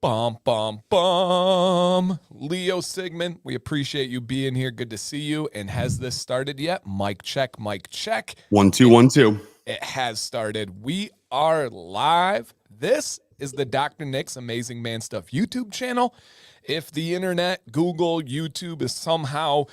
Bum, bum, bum. Leo Sigmund, we appreciate you being here. Good to see you. And has this started yet? Mic check, mic check. 1 2 1 2. It has started. We are live. This is the Dr. Nick's Amazing Man Stuff YouTube channel. If the internet, Google, YouTube is somehow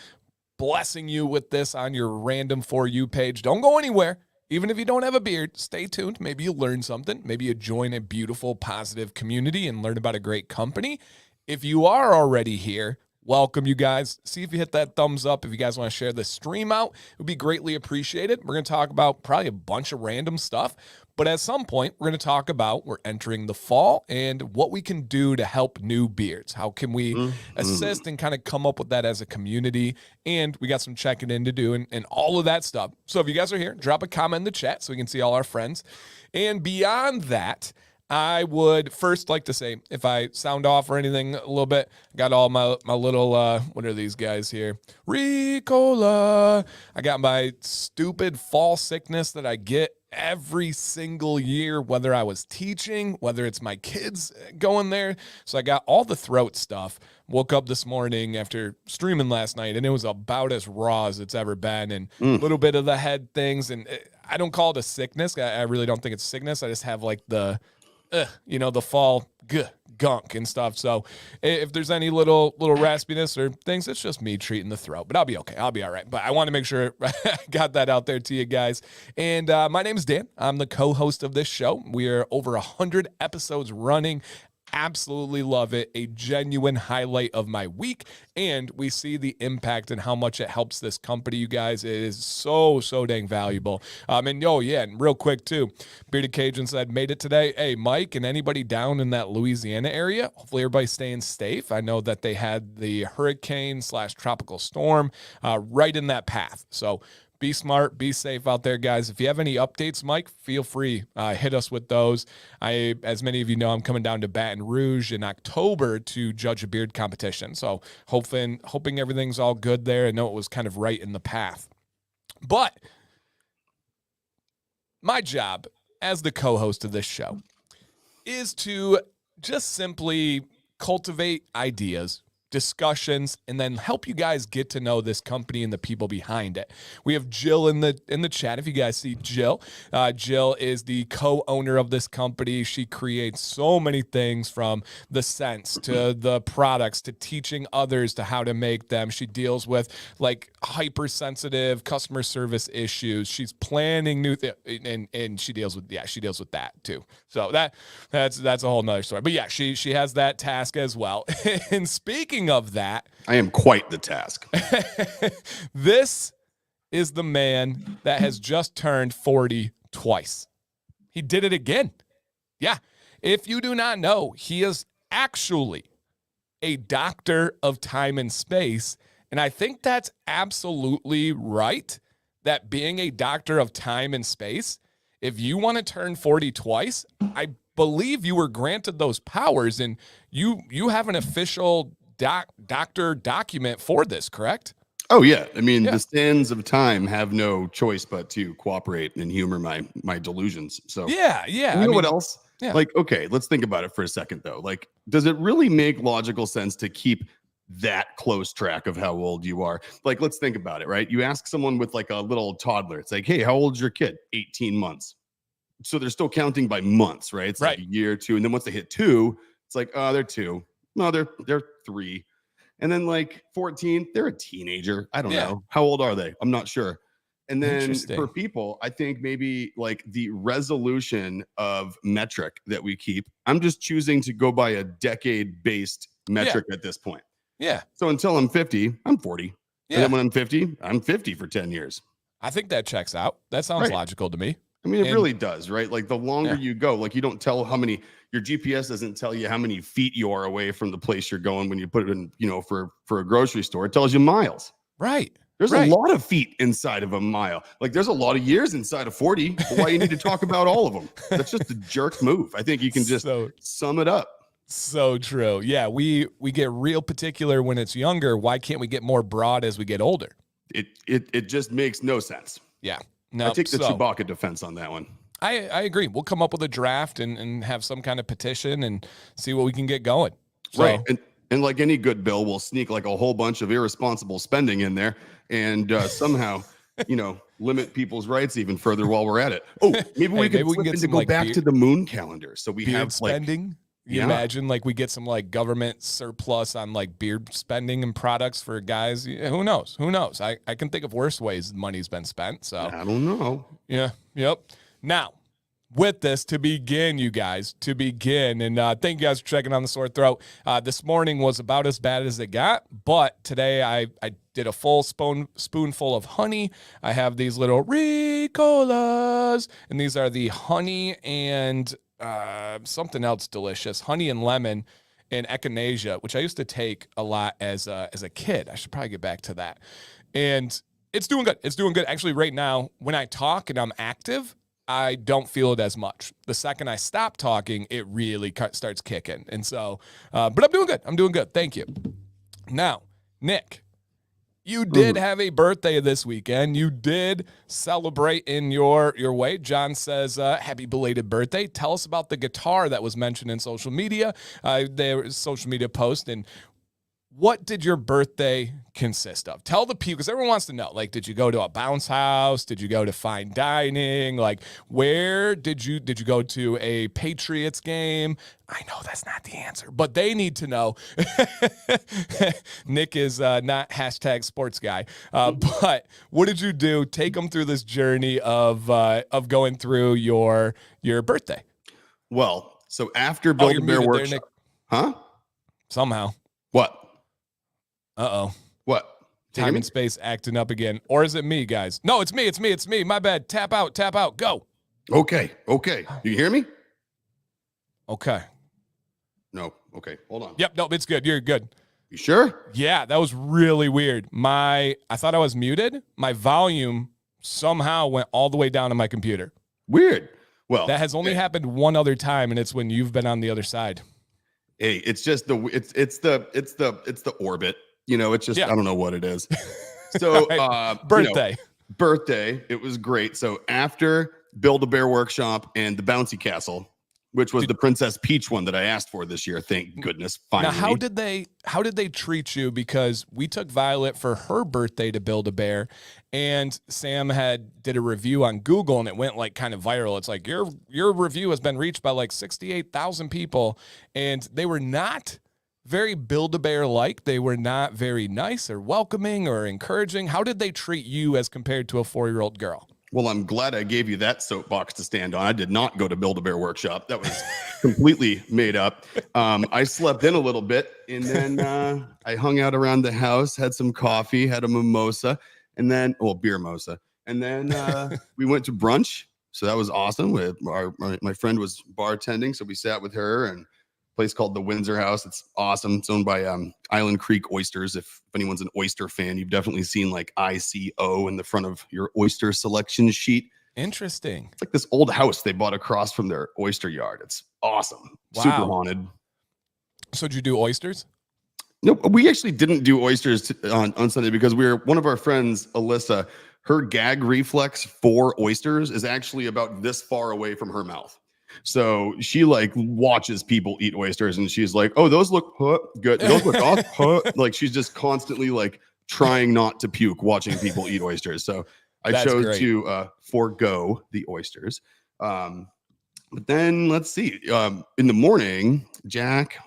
blessing you with this on your random For You page, don't go anywhere. Even if you don't have a beard, stay tuned. Maybe you learn something. Maybe you join a beautiful, positive community and learn about a great company. If you are already here, welcome you guys. See if you hit that thumbs up. If you guys want to share the stream out, it would be greatly appreciated. We're going to talk about probably a bunch of random stuff. But at some point, we're going to talk about we're entering the fall and what we can do to help new beards. How can we assist and kind of come up with that as a community? And we got some checking in to do and all of that stuff. So if you guys are here, drop a comment in the chat so we can see all our friends. And beyond that, I would first like to say, if I sound off or anything a little bit, I got all my little, what are these guys here? Ricola. I got my stupid fall sickness that I get every single year, whether I was teaching, whether it's my kids going there. So I got all the throat stuff. Woke up this morning after streaming last night, and it was about as raw as it's ever been, and a little bit of the head things. And I don't call it a sickness. I really don't think it's sickness. I just have like the fall gunk and stuff. So if there's any little raspiness or things, it's just me treating the throat, but I'll be okay. I'll be all right. But I want to make sure I got that out there to you guys. And my name is Dan. I'm the co-host of this show. We are over 100 episodes running. Absolutely love it. A genuine highlight of my week. And we see the impact and how much it helps this company, you guys. It is so dang valuable. And real quick too, Bearded Cajun said, made it today. Hey, Mike and anybody down in that Louisiana area, hopefully everybody's staying safe. I know that they had the hurricane/tropical storm right in that path. So be smart, be safe out there, guys. If you have any updates, Mike, feel free. Hit us with those. As many of you know, I'm coming down to Baton Rouge in October to judge a beard competition. So hoping everything's all good there. I know it was kind of right in the path. But my job as the co-host of this show is to just simply cultivate ideas, discussions, and then help you guys get to know this company and the people behind it. We have Jill in the chat. If you guys see Jill, Jill is the co-owner of this company. She creates so many things, from the scents to the products to teaching others to how to make them. She deals with like hypersensitive customer service issues. She's planning new and she deals with that too. So that's a whole nother story. But yeah, she has that task as well. And speaking of that, I am quite the task. This is the man that has just turned 40 twice. He did it again. Yeah. If you do not know, he is actually a doctor of time and space. And I think that's absolutely right, that being a doctor of time and space, if you want to turn 40 twice, I believe you were granted those powers, and you have an official doctor document for this, correct? Oh yeah. I mean, the sands of time have no choice but to cooperate and humor my delusions. So yeah. You know what else? Yeah. Like, okay, let's think about it for a second though. Like, does it really make logical sense to keep that close track of how old you are? Like, let's think about it, right? You ask someone with like a little toddler, it's like, hey, how old's your kid? 18 months. So they're still counting by months, right? It's like a year or two. And then once they hit 2, it's like, oh, they're 2. No, they're 3. And then like 14, they're a teenager. I don't know. How old are they? I'm not sure. And then for people, I think maybe like the resolution of metric that we keep, I'm just choosing to go by a decade-based metric at this point. Yeah. So until I'm 50, I'm 40. Yeah. And then when I'm 50 for 10 years. I think that checks out. That sounds logical to me. I mean, it really does, right? Like the longer you go, like you don't tell how many, your GPS doesn't tell you how many feet you are away from the place you're going when you put it in, for a grocery store. It tells you miles. Right. There's a lot of feet inside of a mile. Like there's a lot of years inside of 40. But why you need to talk about all of them? That's just a jerk move. I think you can just sum it up. So true. Yeah, we get real particular when it's younger. Why can't we get more broad as we get older? It just makes no sense. Yeah. No, I take the Chewbacca defense on that one. I agree. We'll come up with a draft and have some kind of petition and see what we can get going. So, Right. And like any good bill, we'll sneak like a whole bunch of irresponsible spending in there and somehow, limit people's rights even further while we're at it. Oh, maybe we could flip get into some go like back to the moon calendar. So we beard have like, spending. You yeah, imagine like we get some like government surplus on like beard spending and products for guys. Who knows? Who knows? I can think of worse ways money's been spent. So I don't know. yeah. Yep. Now, with this to begin, you guys, and thank you guys for checking on the sore throat. This morning was about as bad as it got, but today I did a full spoonful of honey. I have these little Ricolas, and these are the honey and something else delicious, honey and lemon and echinacea, which I used to take a lot as a kid. I should probably get back to that. And it's doing good. It's doing good. Actually, right now, when I talk and I'm active, I don't feel it as much. The second I stop talking, it really starts kicking. And so, but I'm doing good. I'm doing good. Thank you. Now, Nick, you did have a birthday this weekend. You did celebrate in your way. John says, happy belated birthday. Tell us about the guitar that was mentioned in social media. There was a social media post, and what did your birthday consist of? Tell the people, because everyone wants to know. Like, did you go to a bounce house? Did you go to fine dining? Like, where did you go to a Patriots game? I know that's not the answer, but they need to know. Nick is not hashtag sports guy, but what did you do? Take them through this journey of going through your birthday. Well, so after Build-A-Bear Workshop, huh? Somehow. What? Uh-oh. What? Time and space acting up again. Or is it me, guys? No, it's me. My bad. Tap out, go. Okay. You hear me? Okay. No. Okay, hold on. Yep, no, it's good. You're good. You sure? Yeah, that was really weird. I thought I was muted. My volume somehow went all the way down on my computer. Weird. Well, that has only happened one other time, and it's when you've been on the other side. Hey, it's just it's the orbit. It's just, I don't know what it is. So, right. Birthday. Birthday. It was great. So after Build-A-Bear Workshop and the Bouncy Castle, which was the Princess Peach one that I asked for this year. Thank goodness. Finally. Now, how did they treat you? Because we took Violet for her birthday to Build-A-Bear, and Sam did a review on Google, and it went like kind of viral. It's like your review has been reached by like 68,000 people, and they were not very Build-A-Bear like. They were not very nice or welcoming or encouraging. How did they treat you as compared to a 4-year-old girl? Well, I'm glad I gave you that soapbox to stand on. I did not go to Build-A-Bear Workshop. That was completely made up. I slept in a little bit, and then I hung out around the house, had some coffee, had a mimosa, and then, beer mosa. And then we went to brunch. So that was awesome. My friend was bartending, so we sat with her, and place called the Windsor House. It's awesome. It's owned by Island Creek Oysters. If anyone's an oyster fan, you've definitely seen like ICO in the front of your oyster selection sheet. Interesting. It's like this old house they bought across from their oyster yard. It's awesome. Wow. Super haunted. So did you do oysters? Nope. We actually didn't do oysters on Sunday because one of our friends, Alyssa, her gag reflex for oysters is actually about this far away from her mouth. So she like watches people eat oysters, and she's like, "Oh, those look good. Those look awesome." Like she's just constantly like trying not to puke watching people eat oysters. So I chose to forego the oysters. But then let's see. In the morning, Jack,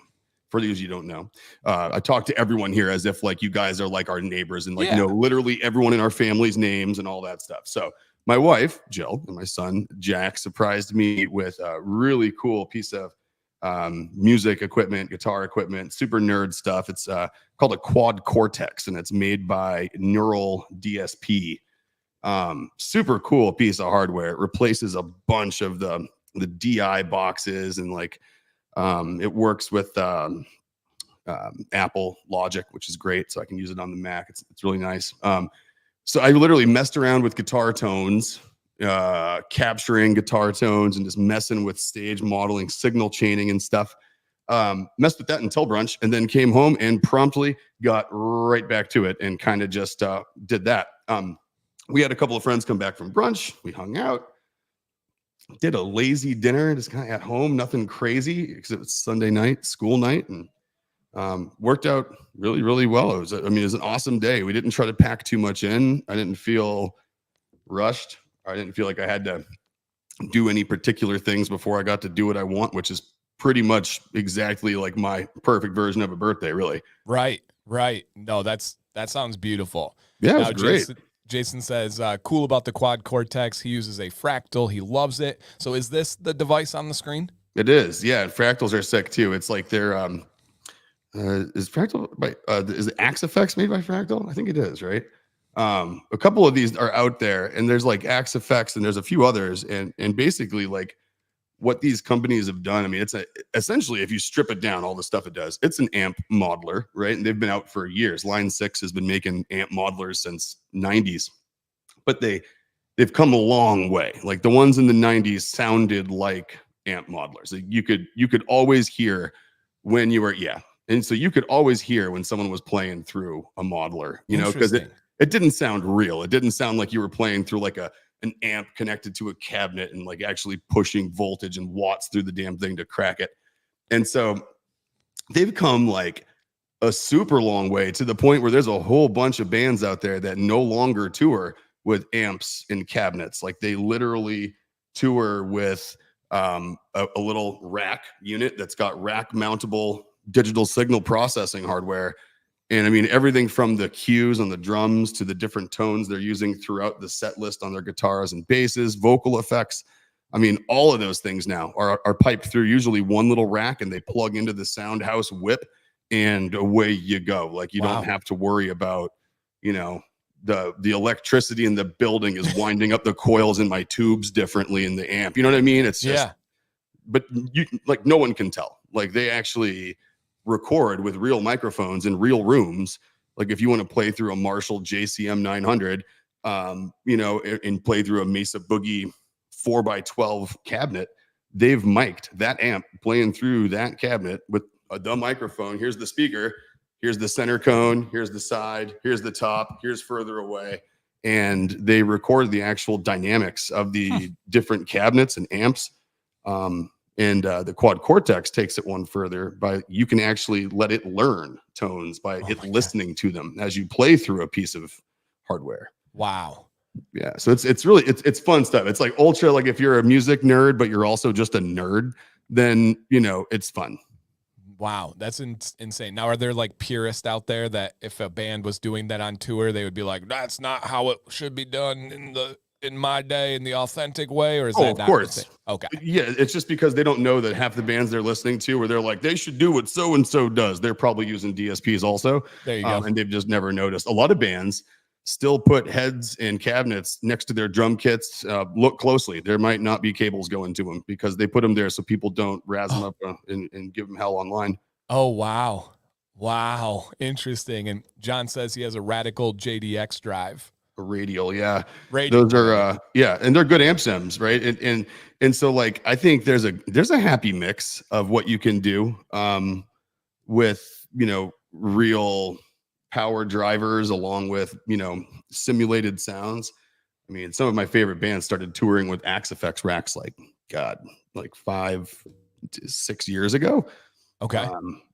for those you don't know, I talk to everyone here as if like you guys are like our neighbors and like know literally everyone in our family's names and all that stuff. So my wife, Jill, and my son, Jack, surprised me with a really cool piece of music equipment, guitar equipment, super nerd stuff. It's called a Quad Cortex, and it's made by Neural DSP. Super cool piece of hardware. It replaces a bunch of the DI boxes, and like it works with Apple Logic, which is great. So I can use it on the Mac. It's really nice. So I literally messed around with guitar tones, capturing guitar tones and just messing with stage modeling, signal chaining and stuff. Messed with that until brunch, and then came home and promptly got right back to it and kind of just did that. We had a couple of friends come back from brunch. We hung out. did a lazy dinner, just kind of at home, nothing crazy because it was Sunday night, school night, and worked out really, really well. It was an awesome day. We didn't try to pack too much in. I didn't feel rushed. I didn't feel like I had to do any particular things before I got to do what I want, which is pretty much exactly like my perfect version of a birthday, really. Right. No, that sounds beautiful. Yeah, it was Now, great. Jason says, cool about the quad cortex. He uses a fractal. He loves it. So is this the device on the screen? It is. Yeah. Fractals are sick too. It's like they're, is Fractal by, is it Axe Effects made by Fractal? I think it is, right? A couple of these are out there, and there's like Axe Effects and there's a few others. And basically, like, what these companies have done, I mean, essentially, if you strip it down, all the stuff it does, it's an amp modeler, right? And they've been out for years. Line 6 has been making amp modelers since 90s, but they've come a long way. Like the ones in the 90s sounded like amp modelers. Like you could always hear when you were, yeah. And so you could always hear when someone was playing through a modeler, because it didn't sound real. It didn't sound like you were playing through like an amp connected to a cabinet and like actually pushing voltage and watts through the damn thing to crack it. And so they've come like a super long way to the point where there's a whole bunch of bands out there that no longer tour with amps and cabinets. Like they literally tour with a little rack unit that's got rack mountable digital signal processing hardware. And I mean, everything from the cues on the drums to the different tones they're using throughout the set list on their guitars and basses, vocal effects. I mean, all of those things now are piped through usually one little rack, and they plug into the sound house whip, and away you go. Like you don't have to worry about, the electricity in the building is winding up the coils in my tubes differently in the amp. You know what I mean? It's just, but you like no one can tell. Like they actually record with real microphones in real rooms. Like if you want to play through a Marshall JCM 900, and play through a Mesa Boogie 4x12 cabinet, they've mic'd that amp playing through that cabinet with the microphone. Here's the speaker, here's the center cone, here's the side, here's the top, here's further away. And they record the actual dynamics of the different cabinets and amps. And the quad cortex takes it one further by you can actually let it learn tones by it listening to them as you play through a piece of hardware. Wow. Yeah. So it's really fun stuff. It's like ultra, like if you're a music nerd, but you're also just a nerd, then, it's fun. Wow. That's insane. Now, are there like purists out there that if a band was doing that on tour, they would be like, that's not how it should be done in my day in the authentic way? Or is that of course? Okay. Yeah. It's just because they don't know that half the bands they're listening to, where they're like, they should do what so-and-so does. They're probably using DSPs also. There you go. And they've just never noticed. A lot of bands still put heads and cabinets next to their drum kits. Look closely. There might not be cables going to them because they put them there so people don't razz them up and give them hell online. Oh, wow. Wow. Interesting. And John says he has a Radical JDX drive. A radial, yeah. Radial. Those are and they're good amp sims, right? And so like I think there's a happy mix of what you can do with real power drivers along with simulated sounds. I mean, some of my favorite bands started touring with Axe Effects racks like 5 to 6 years ago. Okay.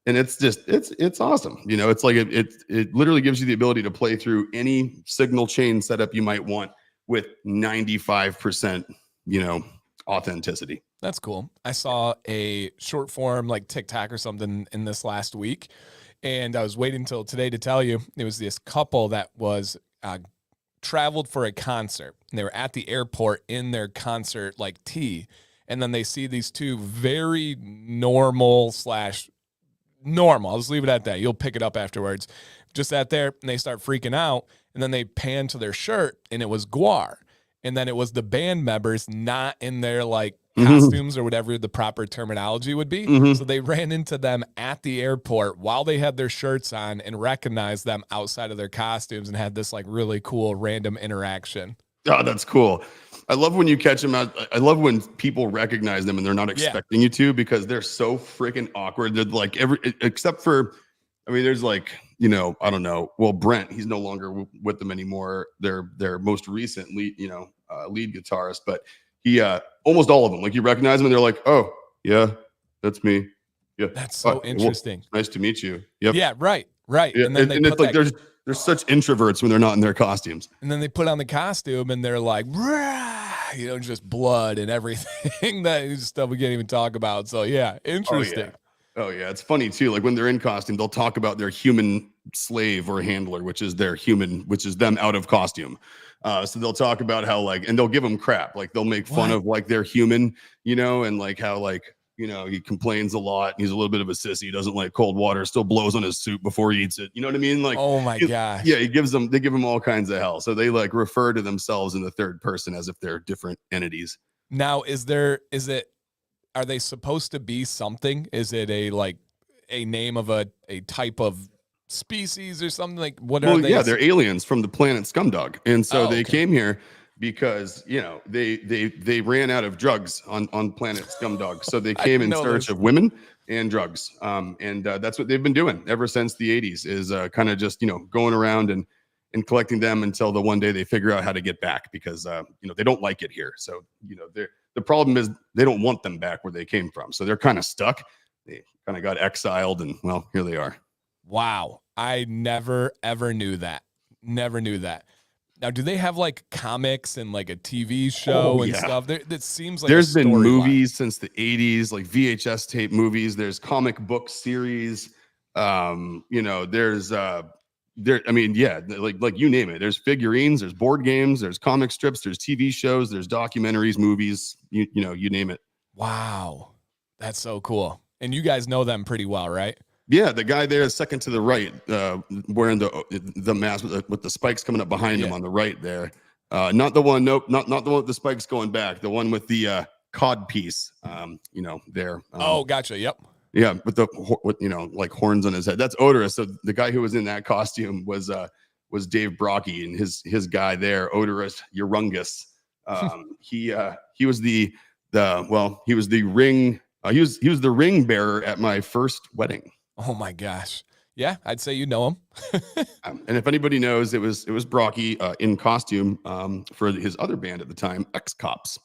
And it's just it's awesome. It's like it literally gives you the ability to play through any signal chain setup you might want with 95% authenticity. That's cool. I saw a short form like TikTok or something in this last week, and I was waiting until today to tell you. It was this couple that was traveled for a concert, and they were at the airport in their concert like tee. And then they see these two very normal, I'll just leave it at that. You'll pick it up afterwards. Just sat there, and they start freaking out. And then they pan to their shirt, and it was Guar. And then it was the band members not in their costumes or whatever the proper terminology would be. So they ran into them at the airport while they had their shirts on and recognized them outside of their costumes and had this really cool random interaction. Oh, that's cool. I love when you catch them out. I love when people recognize them and they're not expecting you to, because they're so freaking awkward. They're like except for, there's I don't know. Well, Brent, he's no longer with them anymore. Their most recent lead guitarist, but he almost all of them, like you recognize them and they're like, oh yeah, that's me. Yeah, That's so interesting. Nice to meet you. Yep. Yeah, right. Yeah, And then and it's like they're such introverts when they're not in their costumes. And then they put on the costume and they're like, just blood and everything that stuff we can't even talk about. So yeah, interesting. Oh yeah, it's funny too. Like when they're in costume, they'll talk about their human slave or handler, which is them out of costume. So they'll talk about how and they'll give them crap. Like they'll make fun of their human, and like how he complains a lot. He's a little bit of a sissy. He doesn't like cold water, still blows on his soup before he eats it. You know what I mean? Like, oh my gosh. Yeah, they give him all kinds of hell. So they refer to themselves in the third person as if they're different entities. Now, are they supposed to be something? Is it a name of a type of species or something? Like what are they? Yeah, they're aliens from the planet Scumdog. And so they came here because they ran out of drugs on planet Scumdog. So they came in search of women and drugs. And that's what they've been doing ever since the 80s is kind of just going around and collecting them until the one day they figure out how to get back because they don't like it here. So the problem is they don't want them back where they came from. So they're kind of stuck. They kind of got exiled and here they are. Wow. I never, ever knew that. Never knew that. Now, do they have comics and a TV show and stuff? That seems like there's been movies since the 80s, like VHS tape movies. There's comic book series. There's like you name it. There's figurines, there's board games, there's comic strips, there's TV shows, there's documentaries, movies, you name it. Wow. That's so cool. And you guys know them pretty well, right? Yeah, the guy there is second to the right, wearing the mask with the spikes coming up behind him on the right there. Not the one, nope, not the one with the spikes going back. The one with the cod piece, there. Oh, gotcha. Yep. Yeah, with horns on his head. That's Odorous. So the guy who was in that costume was Dave Brocky, and his guy there, Odorous Urungus. He was the ring bearer at my first wedding. Oh my gosh. Yeah, I'd say you know him. And if anybody knows, it was Brocky in costume for his other band at the time, X-Cops,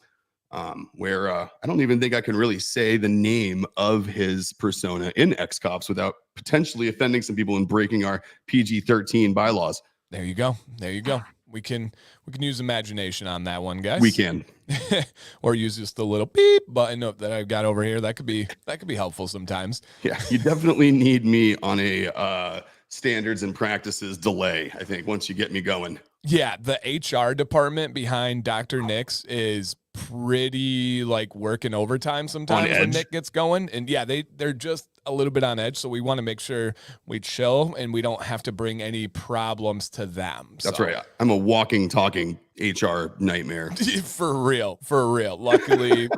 where I don't even think I can really say the name of his persona in X-Cops without potentially offending some people and breaking our PG-13 bylaws. There you go. We can use imagination on that one, guys. We can. Or use just the little beep button that I've got over here. That could be helpful sometimes. Yeah, you definitely need me on a standards and practices delay, I think, once you get me going. Yeah, the HR department behind Dr. Nick's is pretty working overtime sometimes when Nick gets going. And yeah, they're just a little bit on edge. So we want to make sure we chill and we don't have to bring any problems to them. That's right. I'm a walking, talking HR nightmare. For real. Luckily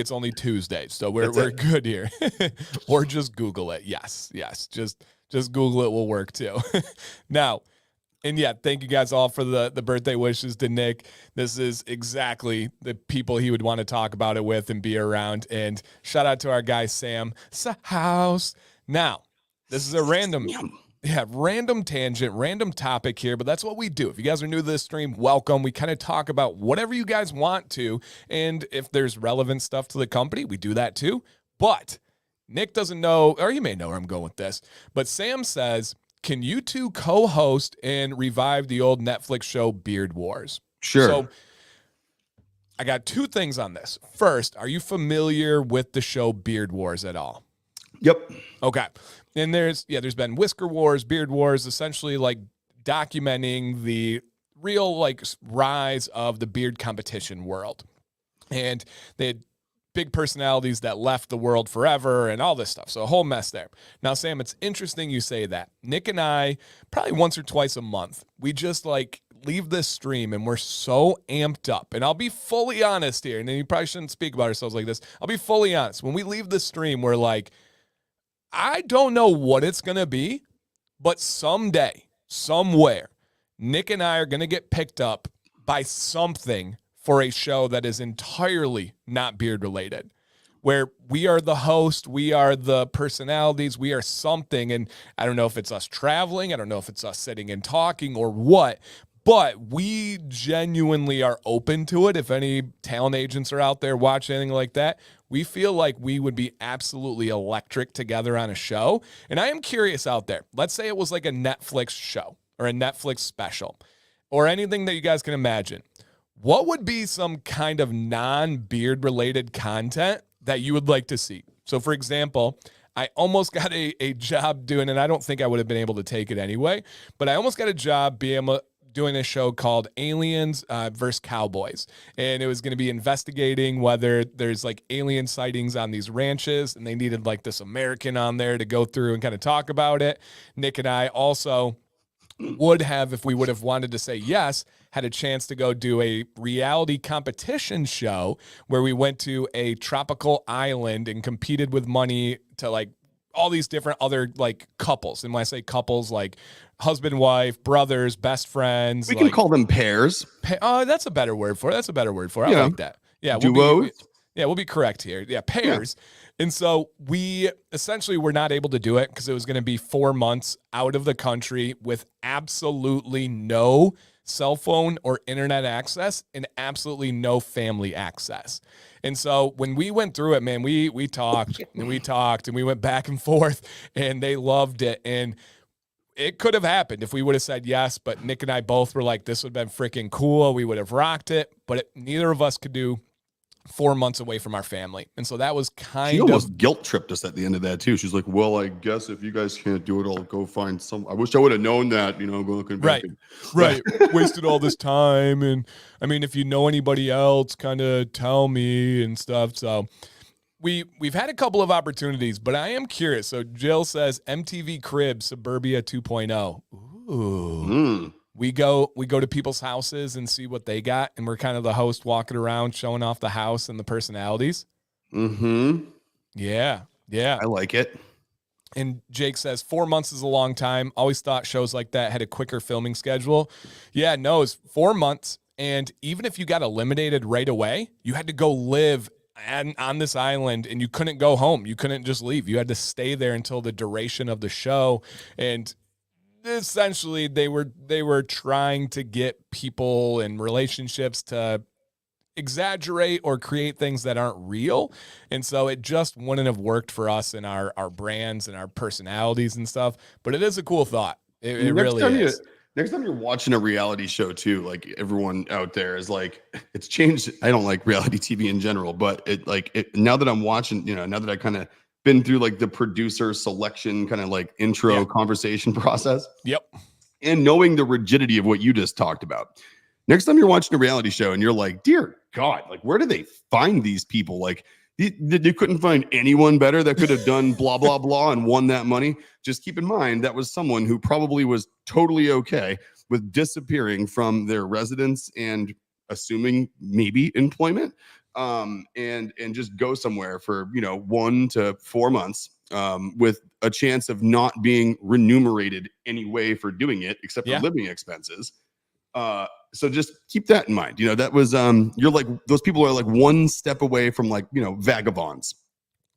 it's only Tuesday. So we're good here. Or just Google it. Yes. Just Google it will work too. Now, and yeah, thank you guys all for the birthday wishes to Nick. This is exactly the people he would want to talk about it with and be around. And shout out to our guy, Sam House. Now, this is a random tangent, random topic here, but that's what we do. If you guys are new to this stream, welcome. We kind of talk about whatever you guys want to. And if there's relevant stuff to the company, we do that too. But Nick doesn't know, or you may know where I'm going with this, but Sam says, can you two co-host and revive the old Netflix show Beard Wars? Sure. So I got two things on this. First, are you familiar with the show Beard Wars at all? Yep. Okay. And there's been Whisker Wars, Beard Wars, essentially documenting the real rise of the beard competition world. And they had big personalities that left the world forever and all this stuff. So a whole mess there. Now, Sam, it's interesting you say that. Nick and I, probably once or twice a month, we just leave this stream and we're so amped up. And I'll be fully honest here, and then you probably shouldn't speak about ourselves like this. I'll be fully honest. When we leave the stream, we're I don't know what it's going to be, but someday, somewhere, Nick and I are going to get picked up by something for a show that is entirely not beard related, where we are the host, we are the personalities, we are something. And I don't know if it's us traveling, I don't know if it's us sitting and talking or what, But we genuinely are open to it. If any talent agents are out there watching anything like that, we feel like we would be absolutely electric together on a show. And I am curious out there. Let's say it was like a Netflix show or a Netflix special or anything that you guys can imagine. What would be some kind of non-beard related content that you would like to see? So, for example, I almost got a job doing, and I don't think I would have been able to take it anyway, but I almost got a job doing a show called Aliens versus Cowboys. And it was going to be investigating whether there's like alien sightings on these ranches, and they needed like this American on there to go through and kind of talk about it. Nick and I also would have, if we would have wanted to say yes, had a chance to go do a reality competition show where we went to a tropical island and competed with money to like all these different other like couples. And when I say couples, like husband, wife, brothers, best friends. We can call them pairs. That's a better word for it. I Yeah. like that. Yeah. Duos. We'll be correct here. Yeah. Pairs. Yeah. And so we essentially were not able to do it because it was going to be 4 months out of the country with absolutely no cell phone or internet access and absolutely no family access. And so when we went through it, man, we talked and we talked and we went back and forth, and they loved it. And it could have happened if we would have said yes, but Nick and I both were like, this would have been freaking cool. We would have rocked it, but neither of us could do 4 months away from our family. And so that was She almost guilt tripped us at the end of that too. She's like, well, I guess if you guys can't do it, I'll go find some. I wish I would have known that, looking back. Right. Wasted all this time. And I mean, if you know anybody else, kind of tell me and stuff. So we've had a couple of opportunities, but I am curious. So Jill says MTV Cribs Suburbia 2.0. Ooh. We go to people's houses and see what they got, and we're kind of the host walking around showing off the house and the personalities. Mm-hmm. Yeah. I like it. And Jake says 4 months is a long time. Always thought shows like that had a quicker filming schedule. Yeah, no, it's 4 months. And even if you got eliminated right away, you had to go live on this island, and you couldn't go home. You couldn't just leave. You had to stay there until the duration of the show. And essentially they were trying to get people and relationships to exaggerate or create things that aren't real. And so it just wouldn't have worked for us and our brands and our personalities and stuff. But it is a cool thought. It really is. Next time you're watching a reality show too, like everyone out there is like, it's changed. I don't like reality TV in general, but now that I'm watching, now that I kind of been through like the producer selection kind of like intro conversation process. Yep. And knowing the rigidity of what you just talked about. Next time you're watching a reality show and you're like, dear God, like where do they find these people? Like you couldn't find anyone better that could have done blah, blah, blah and won that money. Just keep in mind that was someone who probably was totally okay with disappearing from their residence and assuming maybe employment. And just go somewhere for 1 to 4 months with a chance of not being remunerated anyway for doing it except for living expenses. So just keep that in mind. That was you're like, those people are like one step away from like vagabonds.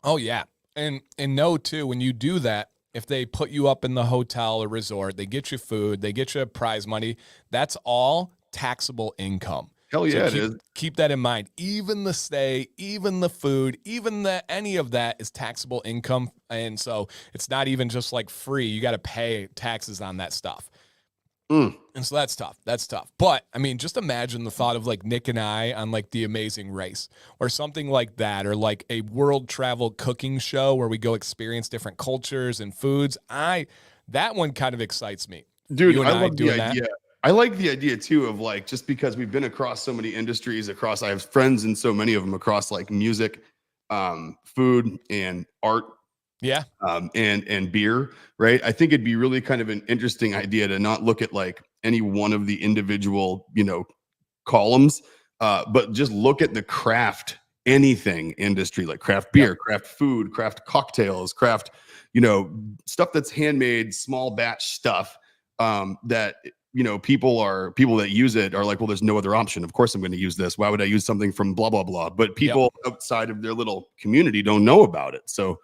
Oh yeah. And know too, when you do that, if they put you up in the hotel or resort, they get you food, they get you prize money, that's all taxable income. Hell yeah, so it is. Keep that in mind. Even the stay, even the food, even any of that is taxable income. And so it's not even just like free. You got to pay taxes on that stuff. And so that's tough. But I mean, just imagine the thought of like Nick and I on like The Amazing Race or something like that, or like a world travel cooking show where we go experience different cultures and foods. That one kind of excites me. Dude, I love the idea. That. I like the idea too of like, just because we've been across so many industries I have friends in so many of them across like music, food and art. Yeah. And beer, right? I think it'd be really kind of an interesting idea to not look at like any one of the individual, columns, but just look at the craft anything industry, like craft beer, craft food, craft cocktails, craft, stuff that's handmade, small batch stuff, that people that use it are like, well, there's no other option. Of course I'm going to use this. Why would I use something from blah, blah, blah? But people outside of their little community don't know about it. So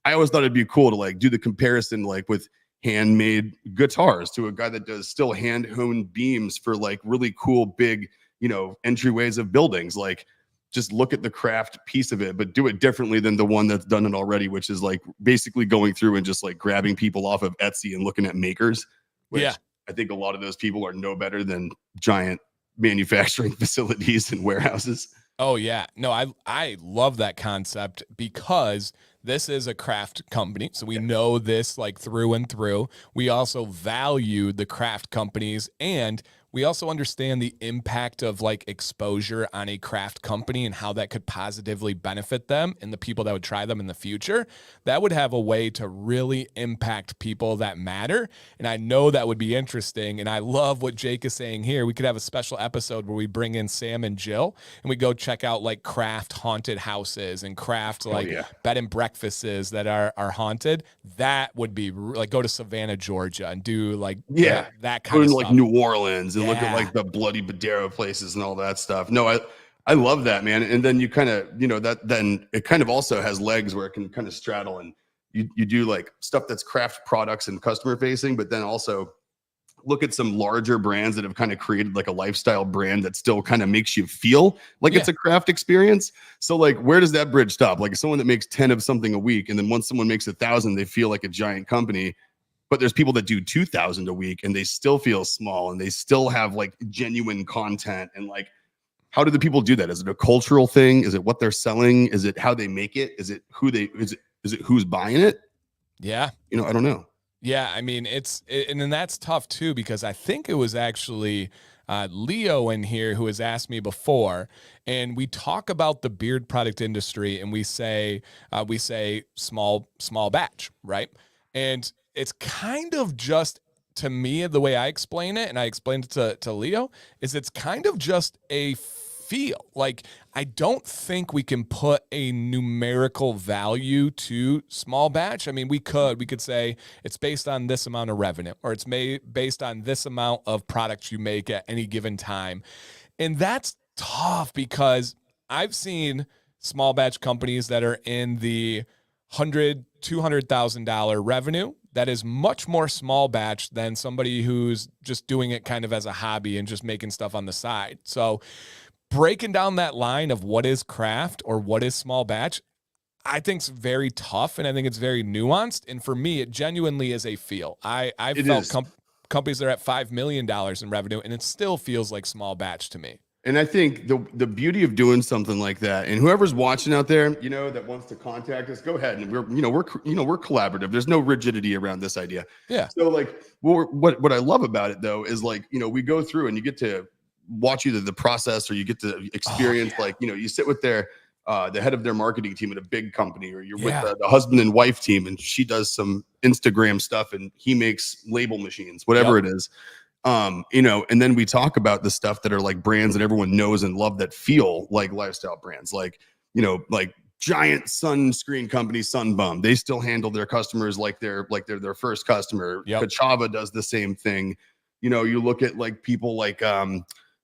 I always thought it'd be cool to like do the comparison, like with handmade guitars to a guy that does still hand honed beams for like really cool, big, entryways of buildings. Like, just look at the craft piece of it, but do it differently than the one that's done it already, which is like basically going through and just like grabbing people off of Etsy and looking at makers, which I think a lot of those people are no better than giant manufacturing facilities and warehouses. Oh yeah. No, I love that concept because this is a craft company. So we know this like through and through. We also value the craft companies, and we also understand the impact of like exposure on a craft company and how that could positively benefit them and the people that would try them in the future. That would have a way to really impact people that matter. And I know that would be interesting. And I love what Jake is saying here. We could have a special episode where we bring in Sam and Jill and we go check out like craft haunted houses and craft like bed and breakfasts that are haunted. That would be like, go to Savannah, Georgia and do like that kind of stuff. Like New Orleans and look at like the bloody Badero places and all that stuff. No, I love that, man. And then you kind of, then it kind of also has legs where it can kind of straddle, and you do like stuff that's craft products and customer facing, but then also look at some larger brands that have kind of created like a lifestyle brand that still kind of makes you feel like it's a craft experience. So like, where does that bridge stop? Like someone that makes 10 of something a week, and then once someone makes 1,000, they feel like a giant company. But there's people that do 2,000 a week and they still feel small and they still have like genuine content. And like, how do the people do that? Is it a cultural thing? Is it what they're selling? Is it how they make it? Is it who's buying it? Yeah. I don't know. Yeah. I mean, and then that's tough too, because I think it was actually Leo in here who has asked me before, and we talk about the beard product industry and we say small batch, right? And it's kind of just, to me, the way I explain it, and I explained it to Leo, is it's kind of just a feel. Like, I don't think we can put a numerical value to small batch. I mean, we could say it's based on this amount of revenue, or it's based on this amount of products you make at any given time. And that's tough because I've seen small batch companies that are in the $200,000 revenue. That is much more small batch than somebody who's just doing it kind of as a hobby and just making stuff on the side. So breaking down that line of what is craft or what is small batch, I think it's very tough, and I think it's very nuanced. And for me, it genuinely is a feel. I've felt companies that are at $5 million in revenue, and it still feels like small batch to me. And I think the beauty of doing something like that, and whoever's watching out there, that wants to contact us, go ahead. And we're collaborative. There's no rigidity around this idea. Yeah. So like, what I love about it though is like, we go through and you get to watch either the process or you get to experience like, you sit with the head of their marketing team at a big company, or you're with the husband and wife team, and she does some Instagram stuff and he makes label machines, whatever it is. And then we talk about the stuff that are like brands that everyone knows and love that feel like lifestyle brands, like, like giant sunscreen company, Sunbum. They still handle their customers like they're their first customer. Kachava does the same thing. You look at like people like, I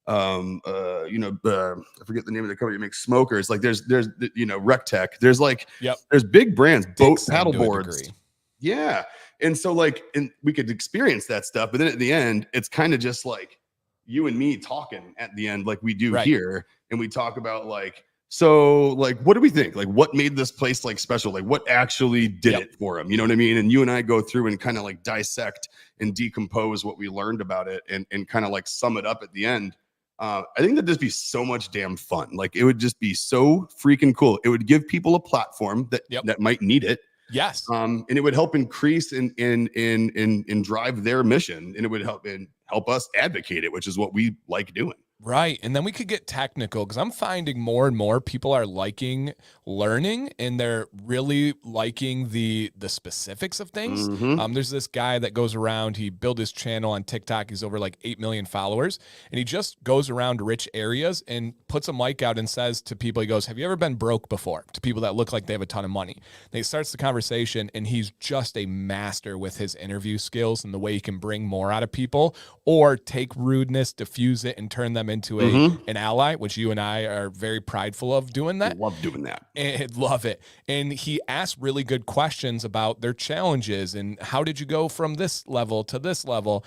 forget the name of the company that makes smokers. Like there's Rectech. There's like, there's big brands, boat paddle boards. Yeah. And so like, and we could experience that stuff, but then at the end, it's kind of just like you and me talking at the end, like we do here. And we talk about like, so like, what do we think? Like what made this place like special? Like what actually did it for them? You know what I mean? And you and I go through and kind of like dissect and decompose what we learned about it and kind of like sum it up at the end. I think that'd just be so much damn fun. Like it would just be so freaking cool. It would give people a platform that might need it. Yes. And it would help increase and drive their mission, and it would help us advocate it, which is what we like doing. Right. And then we could get technical, because I'm finding more and more people are liking learning, and they're really liking the specifics of things. There's this guy that goes around, he built his channel on TikTok. He's over like 8 million followers, and he just goes around rich areas and puts a mic out and says to people, he goes, have you ever been broke before? To people that look like they have a ton of money. And he starts the conversation, and he's just a master with his interview skills and the way he can bring more out of people, or take rudeness, diffuse it, and turn them him into Mhm. an ally, which you and I are very prideful of doing that. Love doing that. And love it. And he asked really good questions about their challenges and how did you go from this level to this level?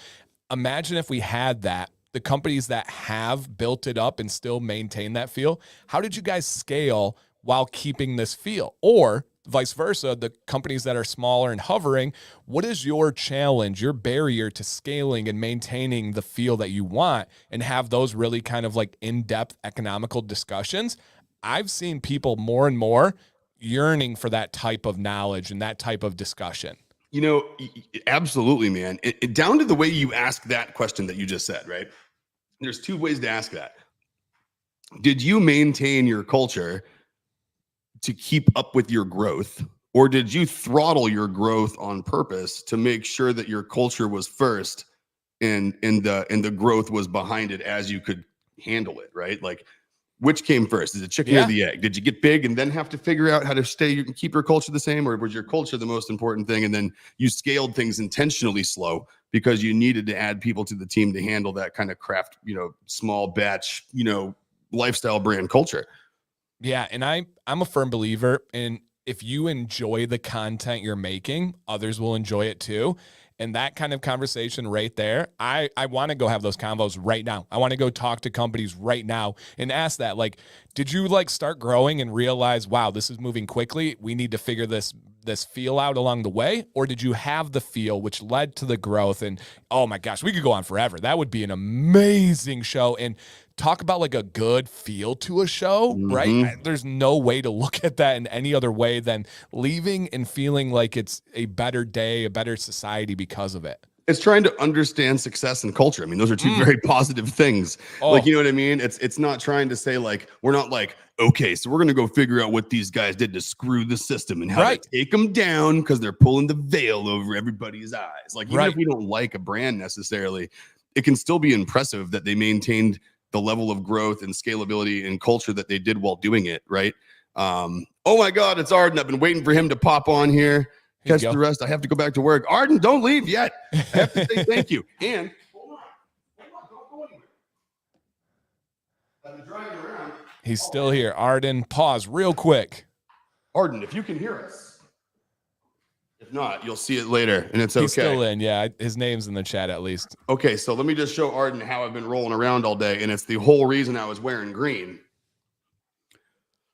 Imagine if we had that, the companies that have built it up and still maintain that feel. How did you guys scale while keeping this feel? Or vice versa, the companies that are smaller and hovering, what is your challenge, your barrier to scaling and maintaining the feel that you want and have those really kind of like in-depth economical discussions? I've seen people more and more yearning for that type of knowledge and that type of discussion. Absolutely, man. Down to the way you ask that question that you just said, right? There's two ways to ask that. Did you maintain your culture to keep up with your growth, or did you throttle your growth on purpose to make sure that your culture was first and the growth was behind it as you could handle it, right? Like, which came first? Is it chicken or the egg? Did you get big and then have to figure out how to keep your culture the same, or was your culture the most important thing and then you scaled things intentionally slow because you needed to add people to the team to handle that kind of craft, small batch, lifestyle brand culture? Yeah, and I'm a firm believer in if you enjoy the content you're making, others will enjoy it too. And that kind of conversation right there, I want to go have those convos right now. I want to go talk to companies right now and ask that, like, did you like start growing and realize, wow, this is moving quickly, we need to figure this feel out along the way? Or did you have the feel which led to the growth? And oh my gosh, we could go on forever. That would be an amazing show. And talk about like a good feel to a show, right? There's no way to look at that in any other way than leaving and feeling like it's a better day, a better society because of it. It's trying to understand success and culture. I mean, those are two very positive things. Like, you know what I mean? It's not trying to say like, we're not like, okay, so we're going to go figure out what these guys did to screw the system and how to take them down because they're pulling the veil over everybody's eyes. Like, even if we don't like a brand necessarily, it can still be impressive that they maintained the level of growth and scalability and culture that they did while doing it, right? Oh my God, it's Arden. I've been waiting for him to pop on here. Catch the rest. I have to go back to work. Arden, don't leave yet. I have to say thank you. And hold on, don't go anywhere. I've been driving around. He's still here. Arden, pause real quick. Arden, if you can hear us. If not, you'll see it later, and it's okay. He's still in, yeah. His name's in the chat at least. Okay, so let me just show Arden how I've been rolling around all day, and it's the whole reason I was wearing green.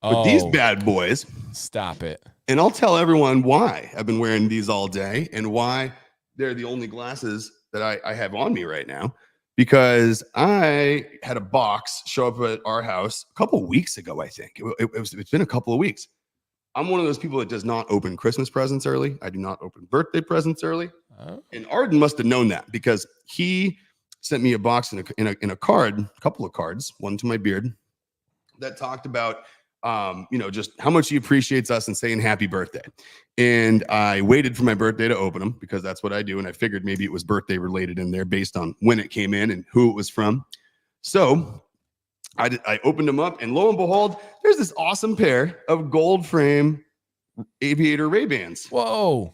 But these bad boys. Stop it. And I'll tell everyone why I've been wearing these all day and why they're the only glasses that I have on me right now. Because I had a box show up at our house a couple of weeks ago, I think. It's been a couple of weeks. I'm one of those people that does not open Christmas presents early. I do not open birthday presents early. Oh. And Arden must have known that because he sent me a box in a card, a couple of cards, one to my beard, that talked about just how much he appreciates us and saying happy birthday. And I waited for my birthday to open them because that's what I do. And I figured maybe it was birthday related in there based on when it came in and who it was from. So I opened them up and lo and behold, there's this awesome pair of Goldf Frame aviator Ray-Bans. Whoa.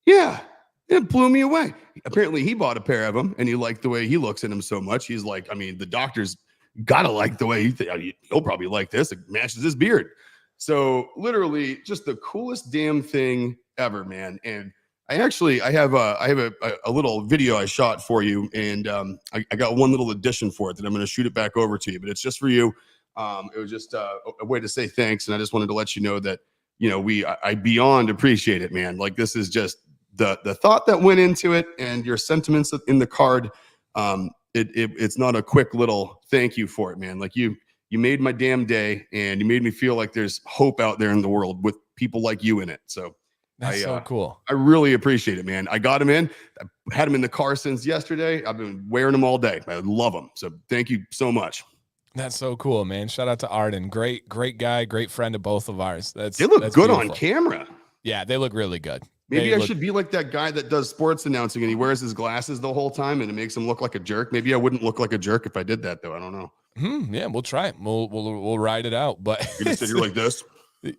Yeah. It blew me away. Apparently he bought a pair of them and he liked the way he looks in them so much. He's like, I mean, the doctor's gotta like the way he'll probably like this. It matches his beard. So literally just the coolest damn thing ever, man. And I have a little video I shot for you, and I got one little addition for it that I'm going to shoot it back over to you, but it's just for you. It was just a way to say thanks, and I just wanted to let you know that I beyond appreciate it, man. Like, this is just the thought that went into it, and your sentiments in the card. It's not a quick little thank you for it, man. Like you made my damn day, and you made me feel like there's hope out there in the world with people like you in it. So. That's so cool. I really appreciate it, man. I got them in. I had them in the car since yesterday. I've been wearing them all day. I love them. So thank you so much. That's so cool, man. Shout out to Arden. Great guy, great friend of both of ours. They look good beautiful. On camera. Yeah, they look really good. Maybe I should be like that guy that does sports announcing and he wears his glasses the whole time and it makes him look like a jerk. Maybe I wouldn't look like a jerk if I did that, though. I don't know. Yeah, we'll try it. We'll ride it out. But you just said you're like this.